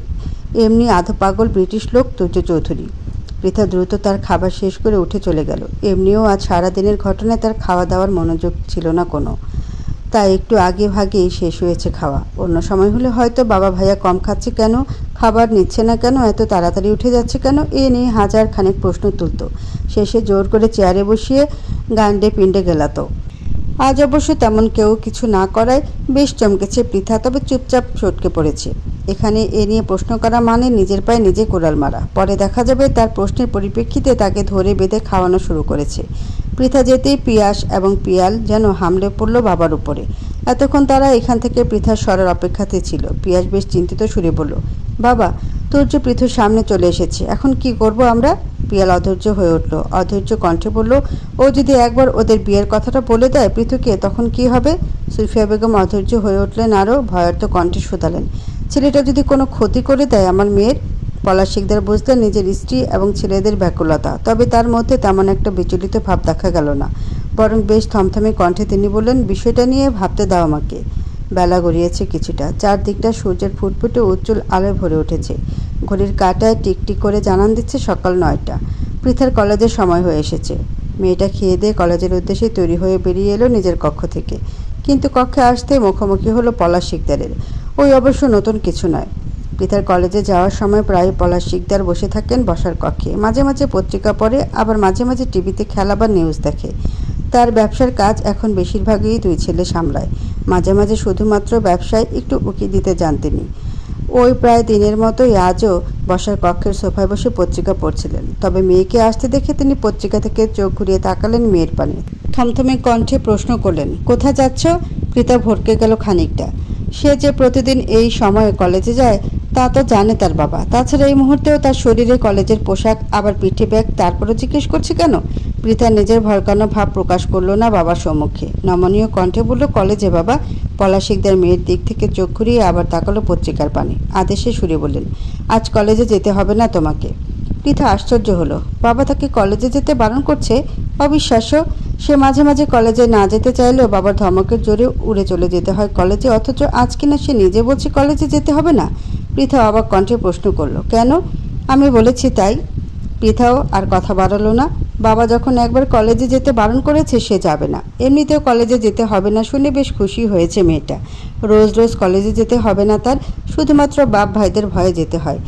এমনি আধো পাগল ব্রিটিশ লোক তুর্য চৌধুরী। পৃথা দ্রুত তার খাবার শেষ করে উঠে চলে গেল। এমনিও আজ সারাদিনের ঘটনায় তার খাওয়া দাওয়ার মনোযোগ ছিল না কোনো, তাই একটু আগে ভাগেই শেষ হয়েছে খাওয়া। অন্য সময় হলে হয়তো বাবা ভাইয়া কম খাচ্ছে কেন, খাবার নিচ্ছে না কেন, এত তাড়াতাড়ি উঠে যাচ্ছে কেন, এ নিয়ে হাজার খানেক প্রশ্ন তুলত। শেষে জোর করে চেয়ারে বসিয়ে গান্ডে পিণ্ডে গেলাতো। আজ অবশ্য তেমন কেউ কিছু না করায় বেশ চমকেছে পৃথা, তবে চুপচাপ চটকে পড়েছে। এখানে এ নিয়ে প্রশ্ন করা মানে নিজের পায়ে নিজে কোড়াল মারা। পরে দেখা যাবে তার প্রশ্নের পরিপ্রেক্ষিতে তাকে ধরে বেঁধে খাওয়ানো শুরু করেছে। পৃথা যেতেই পিয়াস এবং পিয়াল যেন হামলে পড়ল বাবার উপরে। এতক্ষণ তারা এখান থেকে পৃথার সরার অপেক্ষাতে ছিল। পিয়াস বেশ চিন্তিত সুরে বলল, বাবা, তুর্য পৃথুর সামনে চলে এসেছে, এখন কি করব আমরা? পিয়াল অধৈর্য হয়ে উঠল, অধৈর্য কণ্ঠে বলল, ও যদি একবার ওদের বিয়ের কথাটা বলে দেয় পৃথুকে, তখন কি হবে? সুফিয়া বেগম অধৈর্য হয়ে উঠলেন, আরও ভয়ার্ত কণ্ঠে শোধালেন, ছেলেটা যদি কোনো ক্ষতি করে দেয় আমার মেয়ের? পলাশ শিকদার বুঝলেন নিজের স্ত্রী এবং ছেলেদের ব্যাকুলতা, তবে তার মধ্যে তেমন একটা বিচলিত ভাব দেখা গেল না। বরং বেশ থমথমে কণ্ঠে তিনি বললেন, বিষয়টা নিয়ে ভাবতে দাও আমাকে। বেলা গড়িয়েছে কিছুটা, চারদিকটা সূর্যের ফুটফুটে উজ্জ্বল আলোয় ভরে উঠেছে। ঘড়ির কাঁটায় টিকটিক করে জানান দিচ্ছে সকাল 9টা। পৃথার কলেজের সময় হয়ে এসেছে। মেয়েটা খেয়ে দিয়ে কলেজের উদ্দেশ্যে তৈরি হয়ে বেরিয়ে এলো নিজের কক্ষ থেকে, কিন্তু কক্ষে আসতে মুখোমুখি হলো পলাশ শিকদারের। ওই অবশ্য নতুন কিছু নয়। পৃথার কলেজে যাওয়ার সময় প্রায় পলাশ শিকদার বসে থাকেন বসার কক্ষে, মাঝে মাঝে পত্রিকা পড়ে, আবার মাঝে মাঝে টিভিতে খেলা বা নিউজ দেখে। তার ব্যবসার কাজ এখন বেশিরভাগই দুই ছেলে সামলায়। মাঝে মাঝে শুধুমাত্র ব্যবসায় একটু উকি দিতে যান তিনি। ওই প্রায় দিনের মতোই আজও বসার কক্ষের সোফায় বসে পত্রিকা পড়ছিলেন। তবে মেয়েকে আসতে দেখে তিনি পত্রিকা থেকে চোখ ঘুরিয়ে তাকালেন মেয়ের পানে। থমথমে কণ্ঠে প্রশ্ন করলেন, কোথায় যাচ্ছ? পৃথা ভরকে গেল খানিকটা। সে যে প্রতিদিন এই সময়ে কলেজে যায় তা তো জানে তার বাবা। তাছাড়া এই মুহূর্তেও তার শরীরে কলেজের পোশাক, আবার পিঠে ব্যাগ, তারপরও জিজ্ঞেস করছে কেন? পৃথা নিজের ভরকানো ভাব প্রকাশ করল না বাবার সম্মুখে। নমনীয় কণ্ঠে বলল, কলেজে বাবা। পলাশ শিকদার মেয়ের দিক থেকে চোখ ঘুরিয়ে আবার তাকালো পত্রিকার পানে। আদেশে সুরে বললেন, আজ কলেজে যেতে হবে না তোমাকে। পৃথা আশ্চর্য হলো, বাবা তাকে কলেজে যেতে বারণ করছে? অবিশ্বাস্য, সে মাঝে মাঝে কলেজে না যেতে চাইলেও বাবার ধমকের জোরে উড়ে চলে যেতে হয় কলেজে, অথচ আজ কিনা সে নিজে বলছে কলেজে যেতে হবে না। পৃথা অবাক কণ্ঠে প্রশ্ন করলো, কেন? আমি বলেছি তাই। পৃথাও আর কথা বাড়ালো না। বাবা যখন একবার কলেজে যেতে বারণ করেছে সে যাবে না। এমনিতেও কলেজে যেতে হবে না শুনে বেশ খুশি হয়েছে মেয়েটা। রোজ রোজ কলেজে যেতে হবে না তার, শুধুমাত্র বাপ ভাইদের ভয়ে যেতে হয়।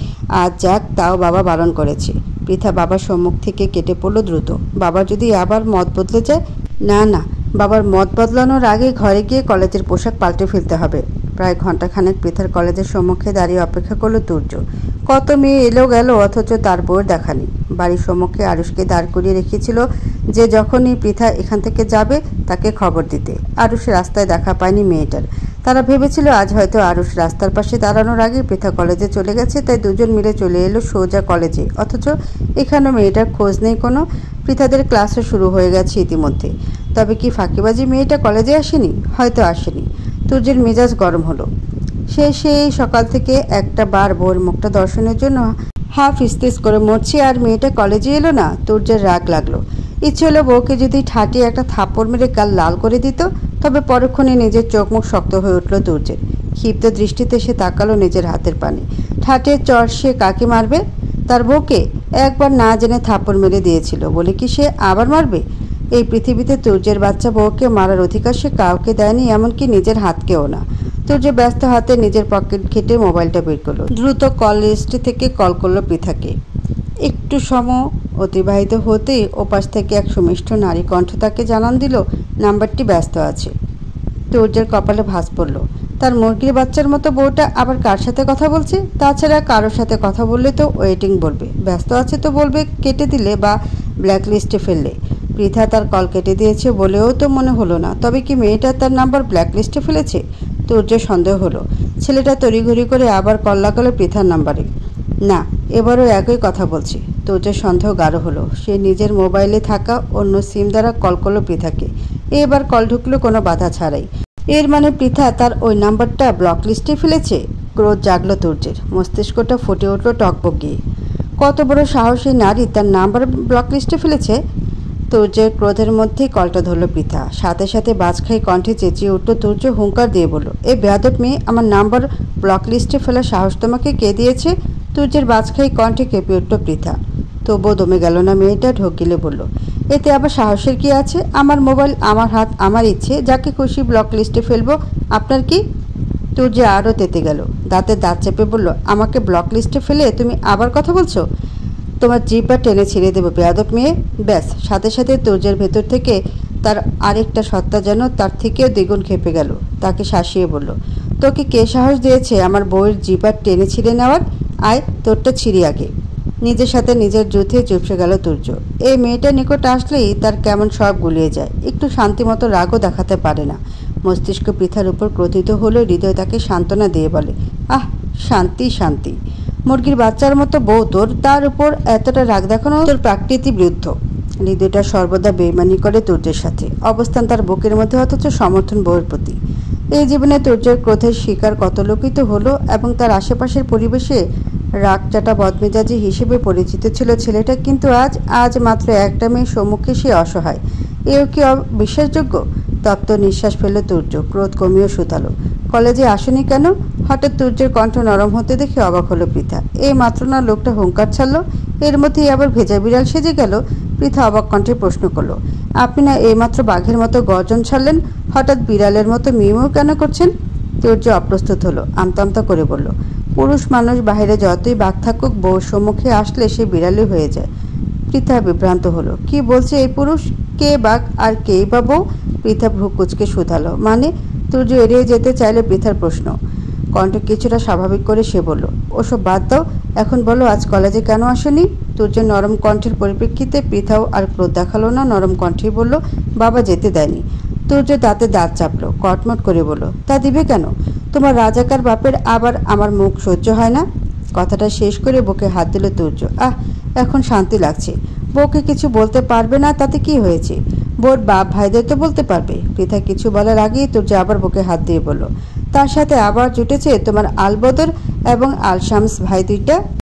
আজ যাক, তাও বাবা বারণ করেছে। পৃথা বাবার সম্মুখ থেকে কেটে পড়ল দ্রুত। বাবা যদি আবার মত বদলে যায়? না না, বাবার মত বদলানোর আগে ঘরে গিয়ে কলেজের পোশাক পাল্টে ফেলতে হবে। প্রায় ঘণ্টাখানেক পৃথার কলেজের সম্মুখে দাঁড়িয়ে অপেক্ষা করলো তুর্য। কত মেয়ে এলো গেল, অথচ তার বউয়ের দেখা নেই। বাড়ির সম্মুখে আরুষকে দাঁড় করিয়ে রেখেছিল যে যখনই পৃথা এখান থেকে যাবে তাকে খবর দিতে। আরুষ রাস্তায় দেখা পায়নি মেয়েটার। তারা ভেবেছিল আজ হয়তো আরুষ রাস্তার পাশে দাঁড়ানোর আগে পৃথা কলেজে চলে গেছে, তাই দুজন মিলে চলে এলো সোজা কলেজে। অথচ এখানেও মেয়েটার খোঁজ নেই কোনো। পৃথাদের ক্লাসও শুরু হয়ে গেছে ইতিমধ্যে। তবে কি ফাঁকিবাজি মেয়েটা কলেজে আসেনি? হয়তো আসেনি। তুর্যের মেজাজ গরম হলো। সে সেই সকাল থেকে একটা বার বউয়ের মুখটা দর্শনের জন্য হাফ ইস্তেজ করে মরছে, আর মেয়েটা কলেজে এলো না। তুর্যের রাগ লাগলো। ইচ্ছে হলো বউকে যদি ঠাটিয়ে একটা থাপ্পড় মেরে গাল লাল করে দিত। তবে পরক্ষণে নিজের চোখ মুখ শক্ত হয়ে উঠল তুর্যের। ক্ষিপ্ত দৃষ্টিতে সে তাকালো নিজের হাতের পানে। ঠাটের চর সে কাকে মারবে? তার বউকে? একবার না জেনে থাপ্পড় মেরে দিয়েছিল বলে কি সে আবার মারবে? এই পৃথিবীতে তুর্যের বাচ্চা বউকে মারার অধিকার সে কাউকে দেয়নি, এমনকি নিজের হাতকেও না। তুর্য ব্যস্ত হাতে নিজের পকেট ঘেটে মোবাইলটা বের করলো। দ্রুত কল লিস্ট থেকে কল করলো পৃথাকে। একটু সময় অতিবাহিত হতেই ওপাশ থেকে এক সুমিষ্ট নারী কণ্ঠ তাকে জানান দিল নাম্বারটি ব্যস্ত আছে। তুর্যের কপালে ভাঁজ পড়ল। তার মুরগির বাচ্চার মতো বউটা আবার কার সাথে কথা বলছে? তাছাড়া কারোর সাথে কথা বললে তো ওয়েটিং বলবে, ব্যস্ত আছে তো বলবে কেটে দিলে বা ব্ল্যাক লিস্টে ফেললে। পৃথা তার কল কেটে দিয়েছে বলেও তো মনে হলো না। তবে কি মেয়েটা তার নাম্বার ব্ল্যাক লিস্টে ফেলেছে? তুর্য সন্দেহ হলো। ছেলেটা তড়িঘড়ি করে আবার কল লাগালো পৃথার নাম্বারে। না, এবারও একই কথা বলছে। তুর্যের সন্দেহ গাঢ় হলো। সে নিজের মোবাইলে থাকা অন্য সিম দ্বারা কল করলো পৃথাকে। এবার কল ঢুকলো কোনো বাধা ছাড়াই। এর মানে পৃথা তার ওই নাম্বারটা ব্লক লিস্টে ফেলেছে। ক্রোধ জাগলো তুর্যের। মস্তিষ্কটা ফুটে উঠল টকবগিয়ে। কত বড় সাহসী নারী তার নাম্বার ব্লক লিস্টে ফেলেছে! তুর্যের ক্রোধের মধ্যেই কলটা ধরল পৃথা। সাথে সাথে বাজখাই কণ্ঠে চেঁচিয়ে উঠল তুর্য, হুঙ্কার দিয়ে বলল, এ বেয়াদব মেয়ে, আমার নাম্বার ব্লক লিস্টে ফেলার সাহস তোমাকে কে দিয়েছে? তুর্যের বাজখাই কণ্ঠে কেঁপে উঠল পৃথা। তবুও দমে গেল না মেয়েটা। ঢোক গিলে বলল, এতে আবার সাহসের কি আছে? আমার মোবাইল, আমার হাত, আমার ইচ্ছে, যাকে খুশি ব্লক লিস্টে ফেলবো। আপনার কি? তুর্য আরও তেতে গেল। দাঁতে দাঁত চেপে বলল, আমাকে ব্লক লিস্টে ফেলে তুমি আবার কথা বলছো? তোমার জিভটা টেনে ছিঁড়ে দেবো বেয়াদব মেয়ে। ব্যাস, সাথে সাথে তুর্যের ভেতর থেকে তার আরেকটা সত্তা যেন তার থেকেও দ্বিগুণ খেপে গেল। তাকে শাসিয়ে বলল, তোকে কে সাহস দিয়েছে আমার বউয়ের জিভটা টেনে ছিঁড়ে নেওয়ার? আয়, তোরটা ছিঁড়ি আগে। নিজের সাথে নিজের যুদ্ধে চুপসে গেল তুর্য। এই মেয়েটার নিকট আসলেই তার কেমন সব গুলিয়ে যায়। একটু শান্তিমতো রাগও দেখাতে পারে না। মস্তিষ্ক পৃথার উপর ক্রোধিত হলেও হৃদয় তাকে সান্ত্বনা দিয়ে বলে, আহ, শান্তি শান্তি। মুরগির বাচ্চার মতো বউ তোর, তার উপর এতটা রাগ দেখানো তোর প্রাকৃতিক বিরুদ্ধ। হৃদয়টা সর্বদা বেইমানি করে তুর্যের সাথে। অবস্থান তার বুকের মধ্যে, অথচ সমর্থন বউয়ের প্রতি। এই জীবনে তুর্যের ক্রোধের শিকার কত লোকিত হলো, এবং তার আশেপাশের পরিবেশে রাগচাটা বদমেজাজি হিসেবে পরিচিত ছিল ছেলেটা। কিন্তু আজ মাত্র একটা মেয়ের সম্মুখে সে অসহায়। এও কি বিশ্বাসযোগ্য? তপ্ত নিঃশ্বাস ফেলল তুর্য। ক্রোধ কমিয়ে শুধালো, কলেজে আসেনি কেন? হঠাৎ তুর্যের কণ্ঠ নরম হতে দেখে অবাক হলো পৃথা। এই মাত্র না লোকটা হুঙ্কার ছাড়লো, এর মধ্যেই আবার ভেজা বিড়াল সেজে গেল। পৃথা অবাক কণ্ঠে প্রশ্ন করলো, আপনি না এইমাত্র বাঘের মতো গর্জন ছাড়লেন, হঠাৎ বিড়ালের মতো মিউমিউ কেন করছেন? তুর্য অপ্রস্তুত হলো। আমতা করে বলল, পুরুষ মানুষ বাহিরে যতই বাঘ থাকুক, বউর সম্মুখে আসলে সে বিড়ালই হয়ে যায়। পৃথা বিভ্রান্ত হলো। কি বলছে এই পুরুষ? কে বাঘ আর কেই বা বউ? পৃথা ভ্রু কুচকে শুধালো। মানে? তুর্য এড়িয়ে যেতে চাইলে পৃথার প্রশ্ন। কণ্ঠ কিছুটা স্বাভাবিক করে সে বলল, ওসব বাদ দাও, এখন বলো আজ কলেজে কেন আসেনি? তুর্যের নরম কণ্ঠের পরিপ্রেক্ষিতে পৃথাও আর ক্রোধ দেখালো না। নরম কণ্ঠেই বলল, বাবা যেতে দেয়নি। তুর্য দাঁতে দাঁত চাপলো। কটমট করে বলল, তা দিবে কেন? তোমার রাজাকার বাপের আবার আমার মুখ সহ্য হয় না। কথাটা শেষ করে বুকে হাত দিল তুর্য। আহ, এখন শান্তি লাগছে। বউকে কিছু বলতে পারবে না তাতে কি হয়েছে? বউর বাপ ভাইদের তো বলতে পারবে। পৃথা কিছু বলার আগেই তুর্য আবার বুকে হাত দিয়ে বলল, তার সাথে আবার জুটেছে তোমার আলবদর এবং আল শামস ভাই দুইটা।